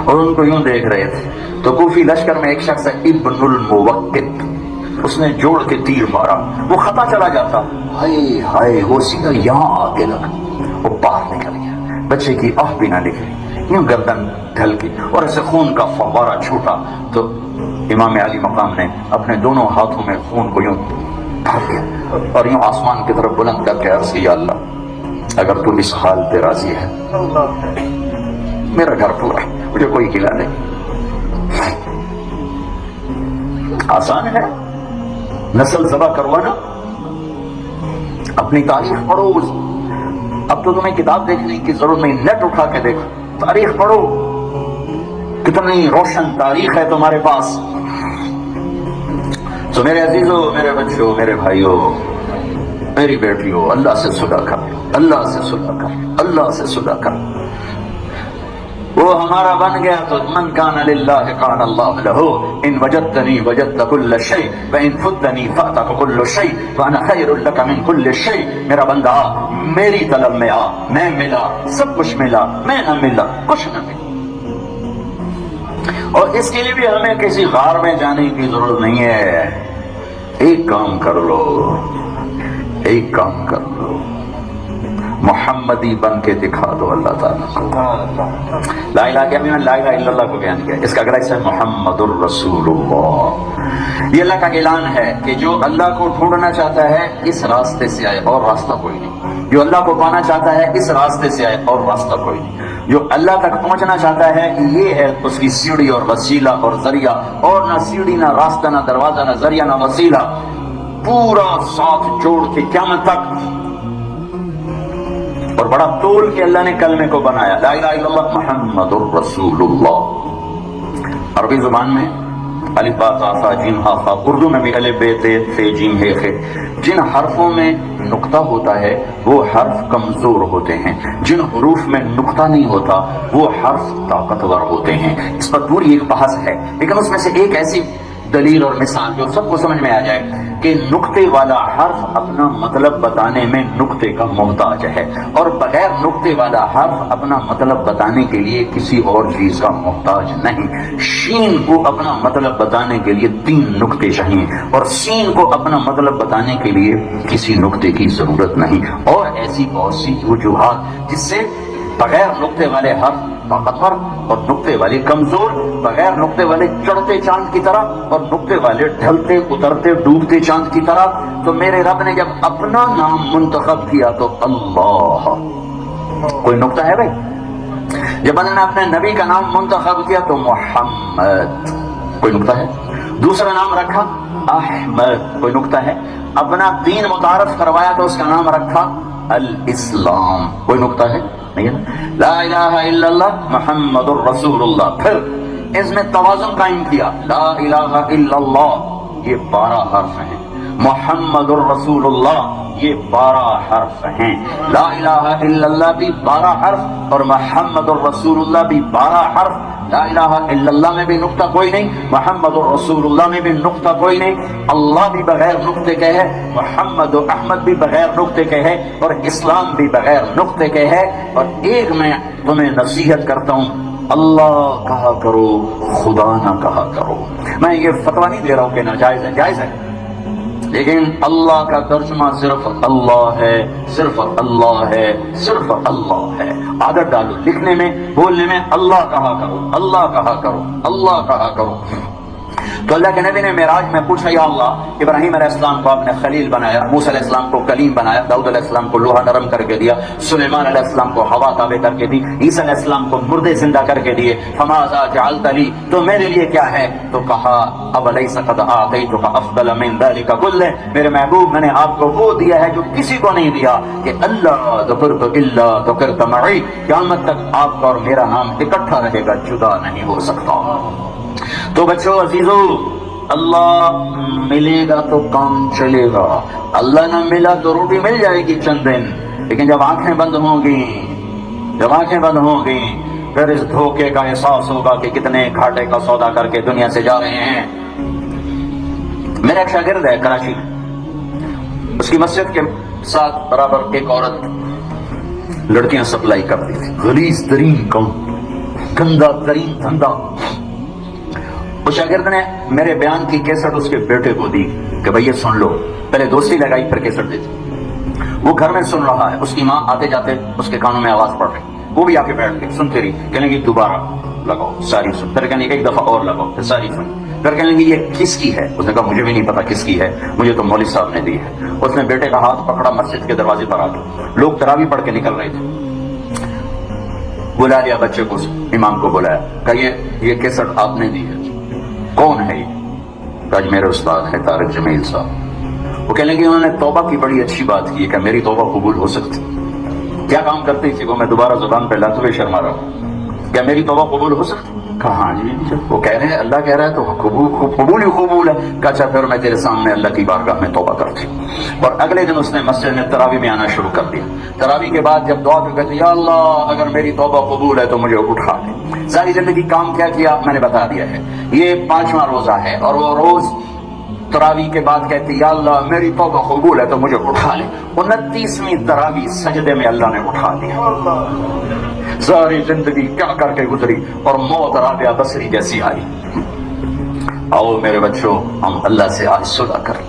اور ان کو یوں دیکھ رہے تھے، تو کوفی لشکر میں ایک شخص ہے ابن الموقت، اس نے جوڑ کے تیر مارا، وہ خطا چلا جاتا، ہائے ہائے وہ سیدھا یہاں آگے لگا، وہ باہر نکل گیا، بچے کی آہ بھی نہ نکلی، یوں گردن ڈھل کی اور ایسے خون کا فوارہ چھوٹا، تو امام علی مقام نے اپنے دونوں ہاتھوں میں خون کو یوں بھر دیا اور یوں آسمان کی طرف بلند کر کے عرض کیا، اللہ اگر تو اس حال پہ راضی ہے، میرا گھر پورا ہے، مجھے کوئی گلا نہیں۔ آسان ہے نسل ذبح کروانا، اپنی تاریخ پڑھو، اب تو تمہیں کتاب دیکھنے کی ضرورت نہیں، نیٹ اٹھا کے دیکھو، تاریخ پڑھو، کتنی روشن تاریخ ہے تمہارے پاس۔ تو میرے عزیزوں، میرے بچوں، میرے بھائیوں، میری بیٹیوں، اللہ سے صلح کر، اللہ سے صلح کر، اللہ سے صلح کر۔ وہ ہمارا بن گیا تو من کان للہ کان اللہ لہ، ان وجدتنی وجدت کل شیء وان فتنی فاتک کل شیء وانا خیر لک من کل شیء۔ میرا بندہ میری طلب میں آ، میں ملا، سب کچھ ملا، میں نہ ملا، کچھ نہ ملا۔ اور اس کے لیے بھی ہمیں کسی غار میں جانے کی ضرورت نہیں ہے، ایک کام کر لو، ایک کام کر لو، محمدی بن کے دکھا دو اللہ تعالیٰ کو۔ لا الہ کہ میں لا الہ الا اللہ کو بیان کیا، اس کا اگلا حصہ ہے محمد الرسول اللہ۔ یہ اللہ کا اعلان ہے کہ جو اللہ کو ڈھونڈنا چاہتا ہے اس راستے سے آئے، اور راستہ کوئی نہیں، جو اللہ کو پانا چاہتا ہے اس راستے سے آئے، اور راستہ کوئی نہیں، جو اللہ تک پہنچنا چاہتا ہے یہ ہے اس کی سیڑھی اور وسیلہ اور ذریعہ، اور نہ سیڑھی، نہ راستہ، نہ دروازہ، نہ ذریعہ، نہ وسیلہ، پورا ساتھ جوڑ کے قیامت تک۔ اور بڑا طول کے اللہ نے کلمے کو بنایا، لا الہ الا اللہ محمد الرسول اللہ۔ عربی زبان میں الف با تا ثا جیم ہا خا، اردو میں بھی الف بے تے ث جیم ہے خ، جن حرفوں میں نقطہ ہوتا ہے وہ حرف کمزور ہوتے ہیں، جن حروف میں نقطہ نہیں ہوتا وہ حرف طاقتور ہوتے ہیں۔ اس پر پوری ایک بحث ہے، لیکن اس میں سے ایک ایسی دلیل اور مثال جو سب کو سمجھ میں آ جائے کہ نقطے والا حرف اپنا مطلب بتانے میں نقطے کا محتاج ہے، اور بغیر نقطے والا حرف اپنا مطلب بتانے کے لیے کسی اور چیز کا محتاج نہیں۔ شین کو اپنا مطلب بتانے کے لیے 3 نقطے چاہیے، اور سین کو اپنا مطلب بتانے کے لیے کسی نقطے کی ضرورت نہیں، اور ایسی بہت سی وجوہات جس سے بغیر نقطے والے حرف طاقتور اور نقطے والے کمزور، بغیر نقطے والے چڑھتے چاند کی طرح اور نقطے والے ڈھلتے اترتے ڈوبتے چاند کی طرح۔ تو میرے رب نے جب اپنا نام منتخب کیا تو اللہ، کوئی نقطہ ہے بھائی؟ جب اللہ نے اپنے نبی کا نام منتخب کیا تو محمد، کوئی نقطہ ہے؟ دوسرا نام رکھا احمد، کوئی نقطہ ہے؟ اپنا دین متعارف کروایا تو اس کا نام رکھا الاسلام، کوئی نقطہ ہے؟ نہیں ہے؟ لا الہ الا اللہ محمد الرسول اللہ، پھر اس میں توازن قائم کیا، لا الہ الا اللہ یہ 12 حرف ہیں، محمد الرسول اللہ یہ 12 حرف ہیں، لا الہ الا اللہ بھی 12 حرف اور محمد الرسول اللہ بھی 12 حرف۔ لا الہ الا اللہ میں بھی نقطہ کوئی نہیں، محمد الرسول اللہ میں بھی نقطہ کوئی نہیں، اللہ بھی بغیر نقطے کے ہے، محمد و احمد بھی بغیر نقطے کے ہے، اور اسلام بھی بغیر نقطے کے ہے۔ اور ایک میں تمہیں نصیحت کرتا ہوں، اللہ کہا کرو، خدا نہ کہا کرو۔ میں یہ فتویٰ نہیں دے رہا ہوں کہ ناجائز ہے، جائز ہے، لیکن اللہ کا ترجمہ صرف اللہ ہے، صرف اللہ ہے، صرف اللہ ہے۔ عادت ڈالو لکھنے میں، بولنے میں اللہ کہا کرو، اللہ کہا کرو، اللہ کہا کرو۔ تو اللہ کے نبی نے معراج میں پوچھا، یا اللہ ابراہیم علیہ السلام کو آپ نے خلیل بنایا، موسیٰ علیہ السلام کو کلیم بنایا، داؤد علیہ السلام کو لوہا نرم کر کے دیا، سلیمان علیہ السلام کو ہوا تابع کر کے دی، عیسیٰ علیہ السلام کو مردے زندہ کر کے دیے، فماذا جعلت لی، تو میرے لیے کیا ہے؟ تو کہا اولیس قد اعطیتک افضل من ذلک کلہ، میرے محبوب میں نے آپ کو وہ دیا ہے جو کسی کو نہیں دیا، کہ اللہ ذکرت الا ذکرت معی، قیامت تک آپ کا اور میرا نام اکٹھا رہے گا، جدا نہیں ہو سکتا۔ تو بچوں عزیزو، اللہ ملے گا تو کام چلے گا، اللہ نہ ملا تو روٹی مل جائے گی چند دن، لیکن جب آنکھیں بند ہوں گی، جب آنکھیں بند ہوں گی، پھر اس دھوکے کا احساس ہوگا کہ کتنے گھاٹے کا سودا کر کے دنیا سے جا رہے ہیں۔ میرا ایک شاگرد ہے کراچی میں، اس کی مسجد کے ساتھ برابر ایک عورت لڑکیاں سپلائی کرتی تھی، غلیظ ترین کام، گندا ترین دھندا۔ اس شاگرد نے میرے بیان کی کیسٹ اس کے بیٹے کو دی کہ بھئی یہ سن لو، پہلے دوستی لگائی پھر کیسٹ دی تھی۔ وہ گھر میں سن رہا ہے، اس کی ماں آتے جاتے اس کے کانوں میں آواز پڑ رہی، وہ بھی آ کے بیٹھ گئی، سنتی رہی، کہنے لگی دوبارہ لگاؤ، ساری سن، پھر کہنے لگی ایک دفعہ اور لگاؤ، پھر ساری سن، پھر کہنے لگی یہ کس کی ہے؟ اس نے کہا مجھے بھی نہیں پتا کس کی ہے، مجھے تو مولوی صاحب نے دی ہے۔ اس نے بیٹے کا ہاتھ پکڑا، مسجد کے دروازے پر آ گیا، لوگ تراویح پڑھ کے نکل رہے تھے، بلا لیا بچے کو، امام کو بلایا، کہا یہ کیسٹ آپ نے دی ہے، کون ہے یہ؟ کہا میرے استاد ہے طارق جمیل صاحب۔ وہ کہنے لگے انہوں نے توبہ کی بڑی اچھی بات کی کہ میری توبہ قبول ہو سکتی، کیا کام کرتی تھی وہ؟ میں دوبارہ زبان پہ لاتے ہوئے شرما رہا ہوں، کیا میری توبہ قبول ہو سکتی؟ کہا ہاں جی، وہ کہہ رہے ہیں اللہ کہہ رہا ہے تو قبول ہی قبول ہے۔ کہا اچھا پھر میں تیرے سامنے اللہ کی بارگاہ میں توبہ کرتی ہوں۔ اور اگلے دن اس نے مسجد میں تراویح میں آنا شروع کر دیا۔ تراویح کے بعد جب دعا تو کہتے یا اللہ اگر میری توبہ قبول ہے تو مجھے اٹھا لے۔ ساری زندگی کام کیا کیا میں نے بتا دیا ہے، یہ 5واں روزہ ہے، اور وہ روز تراویح کے بعد کہتی یا اللہ میری توبہ قبول ہے تو مجھے اٹھا لے۔ 29ویں تراویح سجدے میں اللہ نے اٹھا دیا۔ ساری زندگی کیا کر کے گزری اور موت رابعہ بصری جیسی آئی۔ آؤ میرے بچوں ہم اللہ سے آج صلح کریں۔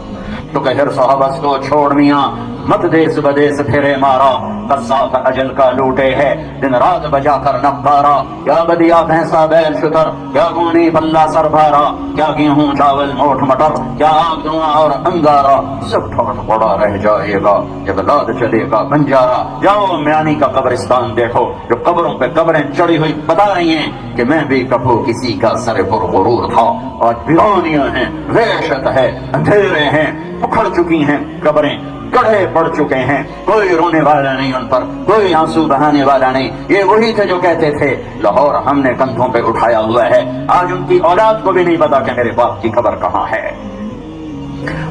تو کہ صحابہ کو چھوڑ میاں مت دیس بدیس پھرے مارا، قصاف اجل کا لوٹے ہے دن رات بجا کر نقارا، کیا بدیا بھینسا بیل شتر، کیا گونی بلہ سر بھارا، کیا گیہوں چاول موٹ مٹر، کیا آگ دھواں اور انگارا، سب ٹھوٹ پڑا رہ جائے گا جب لاد چلے گا بنجارا۔ جاؤ میانی کا قبرستان دیکھو جو قبروں پہ قبریں چڑی ہوئی بتا رہی ہیں کہ میں بھی کبھی کسی کا سر پر غرور تھا، آج ویرانیاں ہیں، وحشت ہے، اندھیرے ہیں، اکھڑ چکی ہیں قبریں، گڑھے پڑ چکے ہیں، کوئی رونے والا نہیں ان پر، کوئی آنسو بہانے والا نہیں۔ یہ وہی تھے جو کہتے تھے لاہور ہم نے کندھوں پہ اٹھایا ہوا ہے، آج ان کی اولاد کو بھی نہیں پتا کہ میرے باپ کی قبر کہاں ہے۔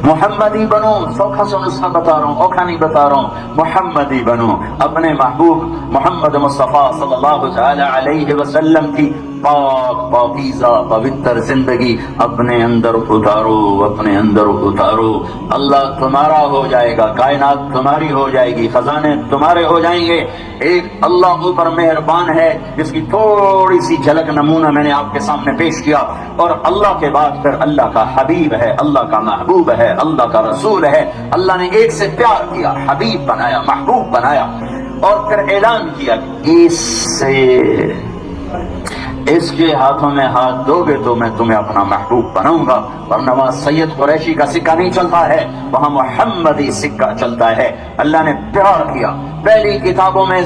محمدی بنو، سوکھا سا نسخہ بتا رہا ہوں، اوکھا نہیں بتا رہا ہوں، محمدی بنو، اپنے محبوب محمد مصطفیٰ صلی اللہ تعالی علیہ وسلم کی پاک پاکیزہ پوتر زندگی اپنے اندر اتارو، اپنے اندر اتارو، اللہ تمہارا ہو جائے گا، کائنات تمہاری ہو جائے گی، خزانے تمہارے ہو جائیں گے۔ ایک اللہ اوپر مہربان ہے جس کی تھوڑی سی جھلک نمونہ میں نے آپ کے سامنے پیش کیا، اور اللہ کے بعد پھر اللہ کا حبیب ہے، اللہ کا محبوب ہے، اللہ کا رسول ہے۔ اللہ نے ایک سے پیار کیا، حبیب بنایا، محبوب بنایا، اور پھر اعلان کیا اس کے ہاتھوں میں ہاتھ دو گے تو میں تمہیں اپنا محبوب بناؤں گا، ورنہ سید قریشی کا سکہ نہیں چلتا ہے، وہاں محمدی سکہ چلتا ہے۔ اللہ نے پیار کیا، پہلی کتابوں میں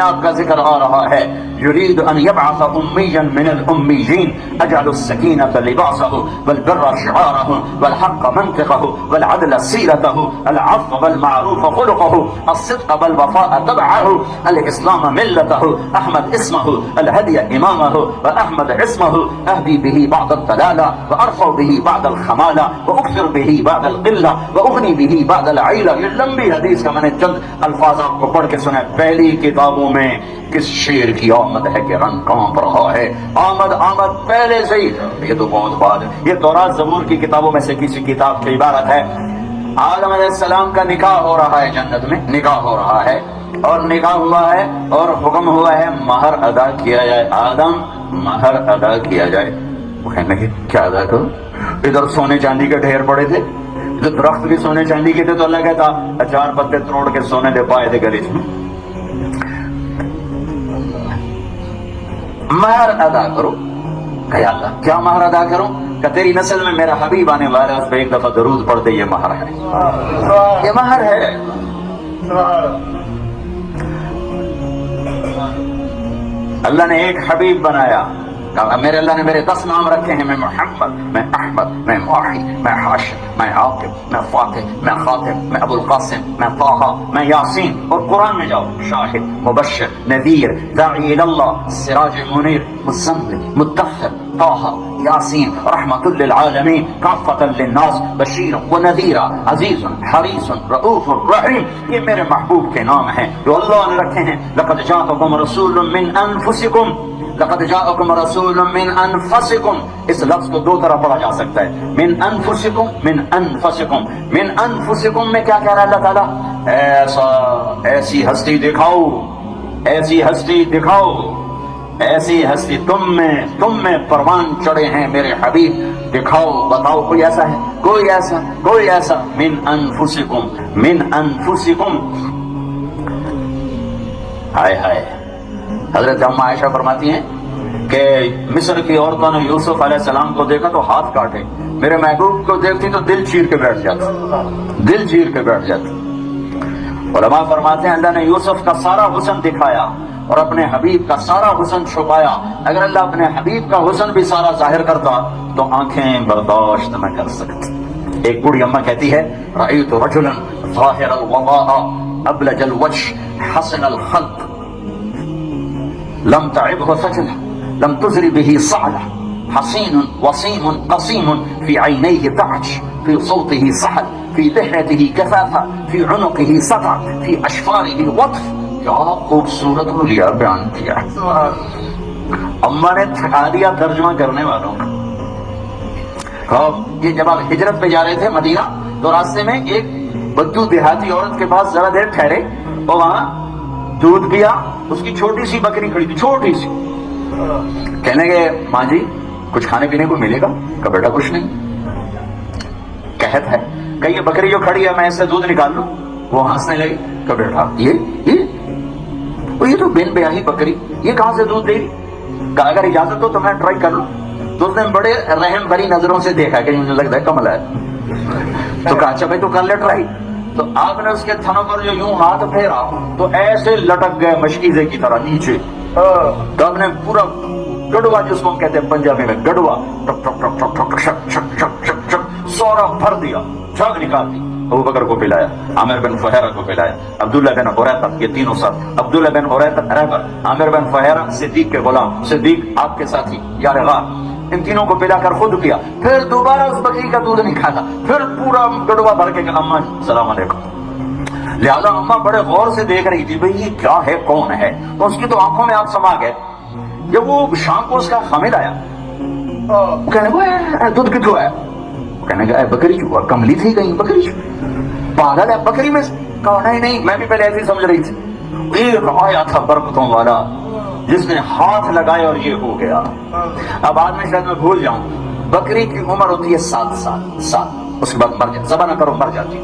آپ کا ذکر آ رہا ہے، يريد أن يبعث أميا من الأميين أجعل السكينة لباسه والبر شعاره والحق منطقه والعدل سيرته العفو والمعروف خلقه الصدق والوفاء تبعه الإسلام ملته أحمد اسمه الهدي إمامه وأحمد اسمه أهدي به بعد الضلالة وأرفع به بعد الخمالة وأكثر به بعد القلة وأغني به بعد العيلة۔ یہ لمبی حدیث کا میں نے چند الفاظ آپ کو پڑھ کے سنا۔ پہلی کتابوں میں کس شیر کی آمد ہے کہ رنگ کانپ رہا ہے، آمد پہلے سے ہی، یہ تو بہت بات ہے۔ یہ تورات زبور کی کتابوں میں سے کسی کتاب کی عبارت ہے۔ آدم علیہ السلام کا نکاح ہو رہا ہے، جنت میں نکاح ہو رہا ہے، اور نکاح ہوا ہے اور حکم ہوا ہے مہر ادا کیا جائے، آدم مہر ادا کیا جائے۔ وہ کہنے لگے کیا ادا کرو؟ ادھر سونے چاندی کے ڈھیر پڑے تھے، جو درخت بھی سونے چاندی کے تھے، تو اللہ کہتا 4 پتے توڑ کے سونے دے پائے تھے گلی میں، مہر ادا کرو۔ کہ اللہ کیا مہر ادا کروں؟ کہ تیری نسل میں میرا حبیب آنے والا ہے، اس پہ ایک دفعہ درود پڑھتے، یہ مہر ہے، یہ مہر ہے۔ اللہ نے ایک حبیب بنایا، میرے اللہ نے میرے 10 نام رکھے ہیں، میں محمد، میں احمد، میں ماحی، میں حاشر، میں عاقب، میں فاتح، میں خاتم، میں ابو القاسم، میں طه، میں یاسین. اور قرآن میں جاؤ، شاہد، مبشر، نذیر، داعی اللہ، سراج منیر، مزمل، مدثر، طه، یاسین، رحمت للعالمین، کافۃ للناس، بشیر و نذیر، عزیز، حریص، رؤوف رحیم. یہ میرے محبوب کے نام ہیں جو اللہ نے رکھے ہیں. لقد جاءکم رسول من انفسکم، لقد جاءکم رسول من انفسکم. اس لفظ کو 2 طرح پڑھا جا سکتا ہے، من انفسکم، من انفسکم. من انفسکم میں کیا کہہ رہا ہے اللہ تعالیٰ؟ ایسی ہستی دکھاؤ، ایسی ہستی دکھاؤ، ایسی ہستی تم میں پروان چڑھے ہیں میرے حبیب، دکھاؤ، بتاؤ کوئی ایسا ہے، کوئی ایسا. من انفسکم، من انفسکم. ہائے ہائے. حضرت اما عائشہ فرماتی ہیں کہ مصر کی عورتوں نے یوسف علیہ السلام کو دیکھا تو ہاتھ کاٹے، میرے محبوب کو دیکھتی تو دل چیر کے بیٹھ جاتی. علماء فرماتے ہیں اللہ نے یوسف کا سارا حسن دکھایا اور اپنے حبیب کا سارا حسن چھپایا. اگر اللہ اپنے حبیب کا حسن بھی سارا ظاہر کرتا تو آنکھیں برداشت نہ کر سکتی. ایک بوڑھی اماں کہتی ہے رأیت رجلا ظاہر الوضاء ابلج الوجه حسن الخلق لم تعبه ثجلة لم تزر به صعلة حصين وصيم قصيم في عينيه ضعج في صوته صحل في لحيته كثافة في عنقه سطع في أشفاره وطف. کیا خوبصورت حلیہ بیان کیا. اماں نے تھکا دیا ترجمہ کرنے والوں کا. یہ جب آپ ہجرت پہ جا رہے تھے مدینہ تو راستے میں ایک بدو دیہاتی عورت کے پاس ذرا دیر ٹھہرے اور وہاں دودھ پیا. اس کی چھوٹی سی بکری کھڑی تھی، چھوٹی سی. کہنے گے ماں جی کچھ کھانے پینے کو ملے گا؟ کہ بیٹا کچھ نہیں. قحط ہے کہ یہ بکری جو کھڑی ہے میں اس سے دودھ نکال لوں؟ وہ ہنسنے لگی کہ بیٹا یہ تو بن بیاہی بکری، یہ کہاں سے دودھ دے گی؟ کہ اگر اجازت ہو تو میں ٹرائی کر لوں. تو اس نے بڑے رحم بھری نظروں سے دیکھا کہ مجھے لگتا ہے کمل ہے. تو کہا اچھا بھائی تو کر لے ٹرائی. تو آپ نے اس کے تھنوں پر جو یوں ہاتھ پھیرا تو ایسے لٹک گئے مشکیزے کی طرح نیچے. تو آپ نے پورا گڑوا جس کو کہتے ہیں پنجابی میں گڑوا ٹک ٹک ٹک ٹک ٹک شک شک شک شک شک سورا بھر دیا، جھگ نکال دی. ابو بکر کو پلایا، عامر بن فہیرہ کو پلایا، عبداللہ بن حریثہ، یہ تینوں ساتھ. عبداللہ بن حریثہ رہبر، عامر بن فہیرہ صدیق کے غلام، صدیق آپ کے ساتھی یار غار. ان تینوں کو پلا کر خود کیا. پھر دوبارہ اس بکری کا دودھ نہیں کھاتا، پھر پورا گڑوا بھر کے اماں السلام علیکم. لہذا اماں بڑے غور سے دیکھ رہی تھی بھئی یہ کیا ہے، کون ہے. تو اس کی تو آنکھوں میں آپ سما گئے. جب وہ شام کو اس کا حامد آیا کہنے کو دودھ کتوں ہے؟ کہنے کا بکری چوا کملی تھی کہیں بکری چوا پاگل ہے بکری میں. کہا نہیں میں بھی پہلے ایسے ہی سمجھ رہی تھی. ایک آیا تھا برکتوں والا جس نے ہاتھ لگائے اور یہ ہو گیا. اب بعد میں شاید میں بھول جاؤں، بکری کی عمر ہوتی ہے 7 سال. اس کے بعد مر جاتی، ذبح نہ کرو مر جاتی.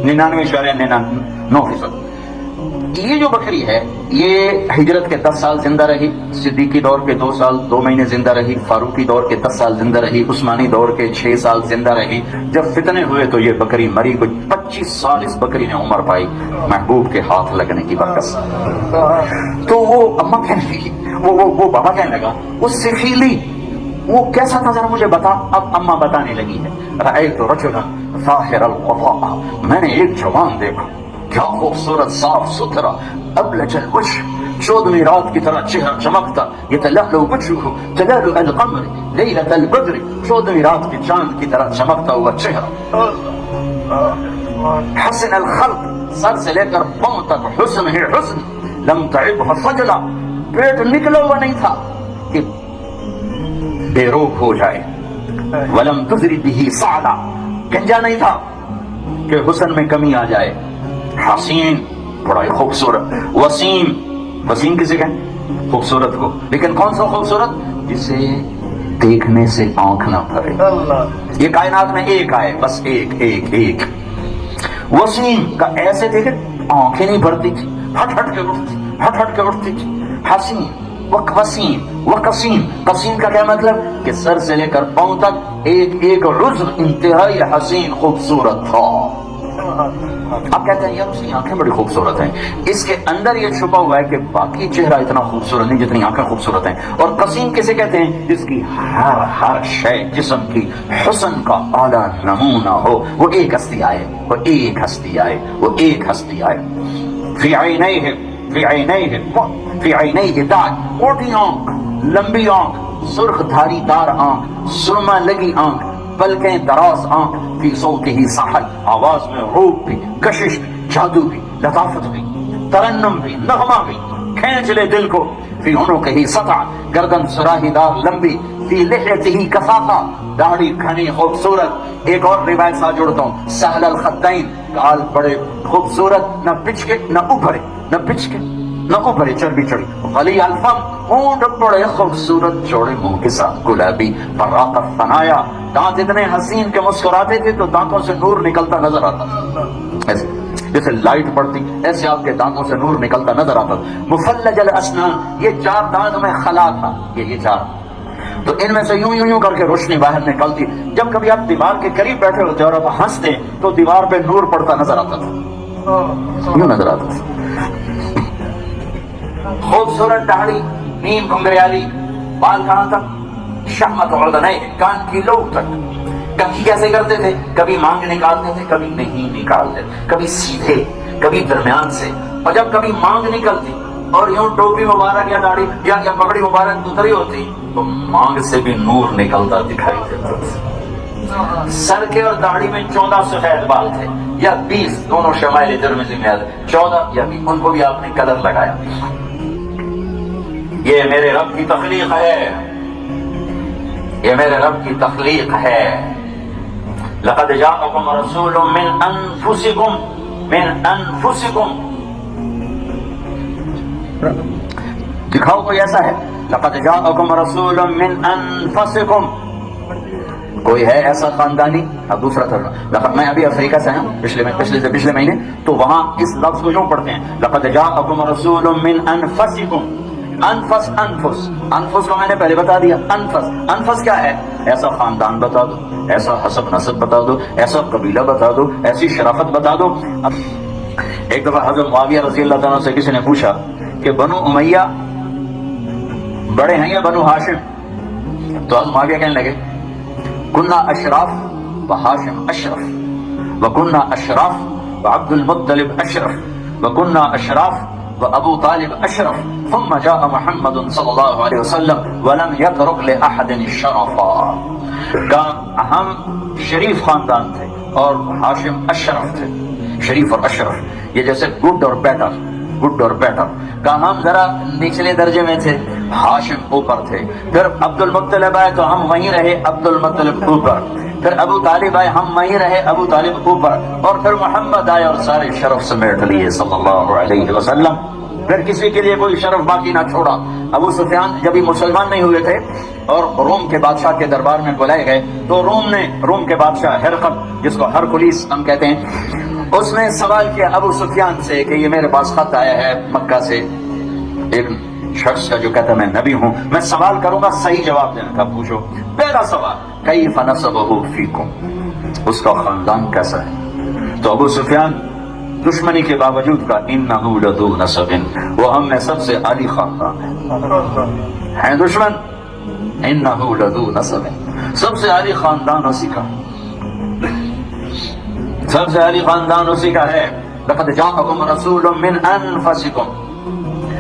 99.99%. یہ جو بکری ہے یہ ہجرت کے 10 سال زندہ رہی، صدیقی دور کے 2 سال 2 مہینے زندہ رہی، فاروقی دور کے 10 سال زندہ رہی، عثمانی دور کے 6 سال زندہ رہی. جب فتنے ہوئے تو یہ بکری مری. کوئی 25 سال اس بکری نے عمر پائی محبوب کے ہاتھ لگنے کی برکت سے. تو وہ اماں کہنے لگی، وہ بابا کہنے لگا وہ سفیلی وہ کیسا تھا ذرا مجھے بتا. اب اماں بتانے لگی ہے رأیت رجلا ظاہر الوضاء، میں نے ایک جوان دیکھا کیا خوبصورت صاف ستھرا، ابلج الوجه 14ویں رات کی طرح چہرہ چمکتا، یتلألؤ وجهه تلألؤ القمر لیلة البدر 14ویں رات کی چاند کی طرح چمکتا ہوا چہرہ. حسن الخلق، سر سے لے کر پاؤں تک حسن ہی حسن. لم تعبه خجلا، پیٹ نکلا ہوا نہیں تھا کہ بے روک ہو جائے. ولم تزری به صعلا، گنجا نہیں تھا کہ حسن میں کمی آ جائے. حسین، بڑا ہی خوبصورت. وسیم، وسیم کسے کہیں؟ خوبصورت کو. لیکن کون سا خوبصورت؟ جسے دیکھنے سے آنکھ نہ بھرے. یہ کائنات میں ایک آئے، بس ایک ایک ایک. وسیم کا ایسے دیکھے آنکھیں نہیں بھرتی تھی، ہٹ ہٹ کے اٹھتی تھی. حسین وقسیم وقسیم، قسیم کا کیا مطلب کہ سر سے لے کر پاؤں تک ایک ایک عضو انتہائی حسین خوبصورت تھا. آپ کہتے ہیں یار اس کی آنکھیں بڑی خوبصورت ہیں، اس کے اندر یہ چھپا ہوا ہے کہ باقی چہرہ اتنا خوبصورت نہیں جتنی آنکھیں خوبصورت ہیں. اور قسیم کسے کہتے ہیں؟ جس کی ہر شے جسم کی حسن کا اعلیٰ نمونہ ہو. وہ ایک ہستی آئے، وہ ایک ہستی آئے، وہ ایک ہستی آئے. فی عینیہ، فی عینیہ، فی عینیہ داعی، موٹی آنکھ، لمبی آنکھ، سرخ دھاری دار آنکھ، سرما لگی آنکھ، پلکیں دراز آنکھ. فی صوتہ سحر، آواز میں روح بھی، کشش، جادو بھی، لطافت بھی، ترنم بھی، نغمہ بھی، کھینچ لے دل کو. فی عنقہ سطع، گردن سراہی دار لمبی. فی لحیتہ کثافہ، داڑھی گھنی خوبصورت. ایک اور روایت ساتھ جوڑتا ہوں، سہل الخدین، گال بڑے خوبصورت، نہ پچکے نہ ابھرے، نہ پچکے نہ اوپر چربی چڑی. غلی الفم، ہونٹ بڑے خوبصورت چوڑے منہ کے ساتھ گلابی. براق الثنایا، دانت اتنے حسین کہ مسکراتے تھے تو دانتوں سے نور نکلتا نظر آتا، ایسے جیسے لائٹ پڑتی ایسے آپ کے دانتوں سے نور نکلتا نظر آتا. مفلج الاسنان، یہ چار دانت میں خلا تھا، یہ چار، تو ان میں سے یوں یوں یوں کر کے روشنی باہر نکلتی. جب کبھی آپ دیوار کے قریب بیٹھے ہوتے اور آپ ہنستے تو دیوار پہ نور پڑتا نظر آتا تھا، یوں نظر آتا تھا. خوبصورت داڑھی، نیم گھنگریالی، بال کہاں تک؟ شہمت عردنین، کان کی لو تک. کنگھی کیسے کرتے تھے؟ کبھی مانگ نکالتے تھے، کبھی نہیں نکالتے، کبھی سیدھے، کبھی درمیان سے. اور جب کبھی مانگ نکلتی اور یوں ٹوپی مبارک یا داڑھی یا پگڑی مبارک اتری ہوتی تو مانگ سے بھی نور نکلتا دکھائی دیتا تھا. سر کے اور داڑھی میں 14 سفید بال تھے یا 20، دونوں شمائل ترمذی میں آتے، 14 یا 20، ان کو بھی آپ نے کلر لگایا. یہ میرے رب کی تخلیق ہے، یہ میرے رب کی تخلیق ہے. لقد جاءکم رسول من انفسکم، من انفسکم. دکھاؤ کوئی ایسا ہے. لقد جاءکم رسول من انفسکم، کوئی ہے ایسا خاندانی؟ اب دوسرا ترجمہ، میں ابھی افریقہ سے ہوں پچھلے مہینے، تو وہاں اس لفظ کو یوں پڑھتے ہیں، لقد جاءکم رسول من انفسکم. انفس، انفس، انفس کو میں نے پہلے بتا دیا. انفس، انفس کیا ہے؟ ایسا خاندان بتا دو، ایسا حسب نسب بتا دو، ایسا قبیلہ بتا دو، ایسی شرافت بتا دو. ایک دفعہ حضرت معاویہ رضی اللہ تعالیٰ سے کسی نے پوچھا کہ بنو امیہ بڑے ہیں یا بنو ہاشم؟ تو حضرت معاویہ کہنے لگے کننا اشراف و ہاشم اشرف، و کننا اشراف و عبد المطلب اشرف، و کننا اشراف و ابو طالب اشرف، ثم جاء محمد صلی اللہ علیہ وسلم ولم يترك لأحد شرفا. کہ ہم شریف خاندان تھے اور ہاشم اشرف تھے. شریف اور اشرف یہ جیسے گڈ اور بیٹر، گڈ اور بیٹر. کہ ہم ذرا نچلے درجے میں تھے، ہاشم اوپر تھے. پھر عبد المطلب آئے تو ہم وہیں رہے، عبد المطلب اوپر. پھر ابو طالب آئے، ہم وہیں رہے، ابو طالب اوپر. اور پھر محمد آئے اور سارے شرف سمیٹ لیے صلی اللہ علیہ وسلم. پھر کسی کے لیے کوئی شرف باقی نہ چھوڑا. ابو سفیان جب ہی مسلمان نہیں ہوئے تھے اور روم کے بادشاہ کے دربار میں بلائے گئے تو روم کے بادشاہ ہرقل، جس کو ہرکلیس ہم کہتے ہیں، اس نے سوال کیا ابو سفیان سے کہ یہ میرے پاس خط آیا ہے مکہ سے ایک شخص کا جو کہتا ہے میں نبی ہوں، میں سوال کروں گا، صحیح جواب دینا تھا. پوچھو. پہلا سوال کیف نسبہ فیکم، اس کا خاندان کیسا ہے؟ تو ابو سفیان دشمنی کے باوجود کا انہو لذو نسب، وہ ہم میں سب سے عالی خاندان ہے دشمن. انہو لذو نسب، سب سے عالی خاندان اسی کا، سب سے عالی خاندان اسی کا ہے. لقد جاءکم رسول من انفسکم،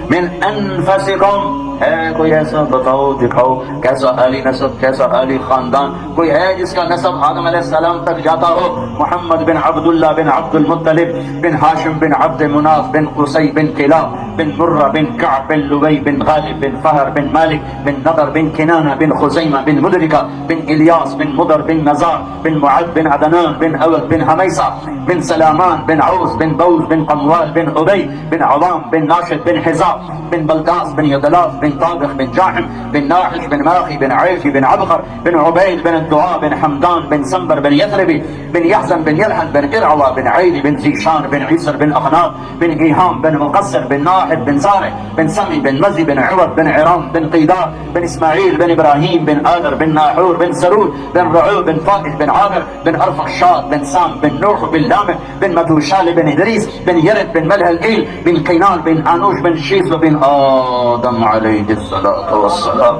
من انفسکم. ہے کوئی ایسا؟ بتاؤ، دکھاؤ کیسا عالی نسب، کیسا عالی خاندان. کوئی ہے جس کا نسب آدم علیہ السلام تک جاتا ہو؟ محمد بن عبداللہ بن عبد المطلب بن ہاشم بن عبد مناف بن قصی بن کلاب بن مرہ بن کعب بن لبی بن غالب بن فہر بن مالک بن نضر بن کنانہ بن خزیمہ بن مدرکہ بن الیاس بن مدر بن نزار بن معد بن عدنان بن اود بن حمیسہ بن سلامان بن عوز بن بوز بن قموال بن عبی بن عوام بن ناشد بن حزاب بن بلداس بن یدلاف بن بن طابخ بن جاحم بن ناحش بن ماخي بن عيفي بن عبخر بن عبيد بن الدعاء بن حمدان بن سنبر بن يثربي بن يحزن بن يلحن بن إرعوى بن عيد بن زيشان بن عيسر بن أخناط بن إيهام بن مقصر بن ناحد بن صالح بن سمي بن مزي بن عوض بن عرام بن قيدار بن إسماعيل بن إبراهيم بن آذر بن ناحور بن سرود بن رعو بن فائد بن عامر بن أرفخشاد بن سام بن نوح بن لامع بن متوشال بن إدريس بن يرد بن ملهلئيل بن كينان بن آنوش بن شيث بن آدم عليه الصلاة والسلام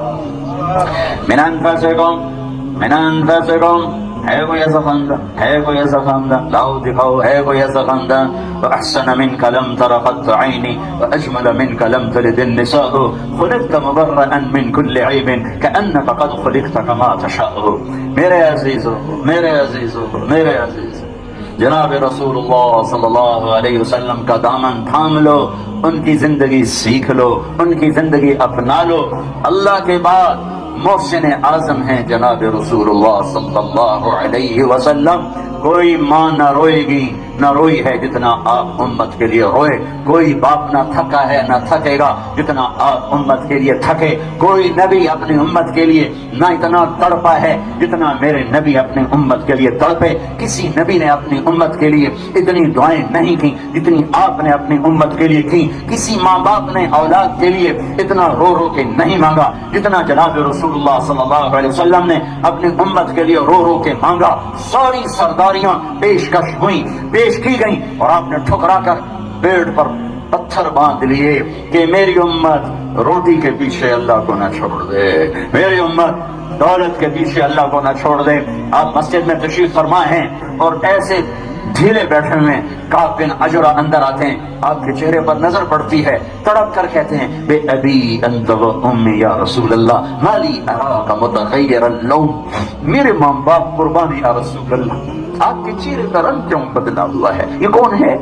من أنفسكم ہے کوئی ایسا خاندان، ہے کوئی ایسا خاندان، لاؤ دکھاؤ ہے کوئی ایسا خاندان. وأحسن منك لم تر قط عيني وأجمل منك لم تلد النساء خلقت مبرأ من كل عيب كأنك قد خلقت كما تشاء. میرے عزیزو میرے عزیزو میرے عزیز، جناب رسول اللہ صلی اللہ علیہ وسلم کا دامن تھام لو، ان کی زندگی سیکھ لو، ان کی زندگی اپنا لو. اللہ کے بعد محسن اعظم ہیں جناب رسول اللہ صلی اللہ علیہ وسلم. کوئی ماں نہ روئے گی، نہ روئی ہے جتنا آپ امت کے لیے روئے. کوئی باپ نہ تھکا ہے نہ تھکے گا جتنا آپ امت کے لیے تھکے. کوئی نبی اپنی امت کے لیے نہ اتنا تڑپا ہے جتنا میرے نبی اپنی امت کے لیے تڑپے. کسی نبی نے اپنی امت کے لیے اتنی دعائیں نہیں کی جتنی آپ نے اپنی امت کے لیے کی. کسی ماں باپ نے اولاد کے لیے اتنا رو رو کے نہیں مانگا جتنا جناب رسول اللہ صلی اللہ علیہ وسلم نے اپنی امت کے لیے رو رو کے مانگا. ساری سرداریاں پیشکش ہوئیں، پیش کی گئیں، اور آپ نے ٹھکرا کر پیڑ پر پتھر باندھ لیے کہ میری امت روٹی کے پیچھے اللہ کو نہ چھوڑ دے، میری امت دولت کے پیچھے اللہ کو نہ چھوڑ دے. آپ مسجد میں تشریف فرما ہیں اور ایسے ڈھیلے بیٹھے ہوئے کعب بن عجرہ اندر آتے ہیں، آپ کے چہرے پر نظر پڑتی ہے، تڑپ کر کہتے ہیں بے ابی انت و امی یا رسول اللہ مالی اراک متغیر اللون. میرے ماں باپ قربانی یا رسول اللہ، آپ کے چہرے کا رنگ کیوں بدلا ہوا ہے؟ یہ کون ہے؟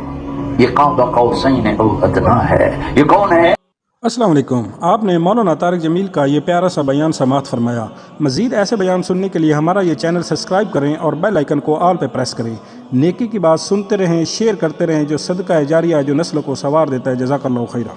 یہ قاب قوسین او ادنا ہے. یہ کون ہے؟ السلام علیکم. آپ نے مولانا طارق جمیل کا یہ پیارا سا بیان سماعت فرمایا. مزید ایسے بیان سننے کے لیے ہمارا یہ چینل سبسکرائب کریں اور بیل آئیکن کو آل پہ پریس کریں. نیکی کی بات سنتے رہیں، شیئر کرتے رہیں، جو صدقہ جاریہ جو نسل کو سنوار دیتا ہے. جزاک اللہ خیرہ.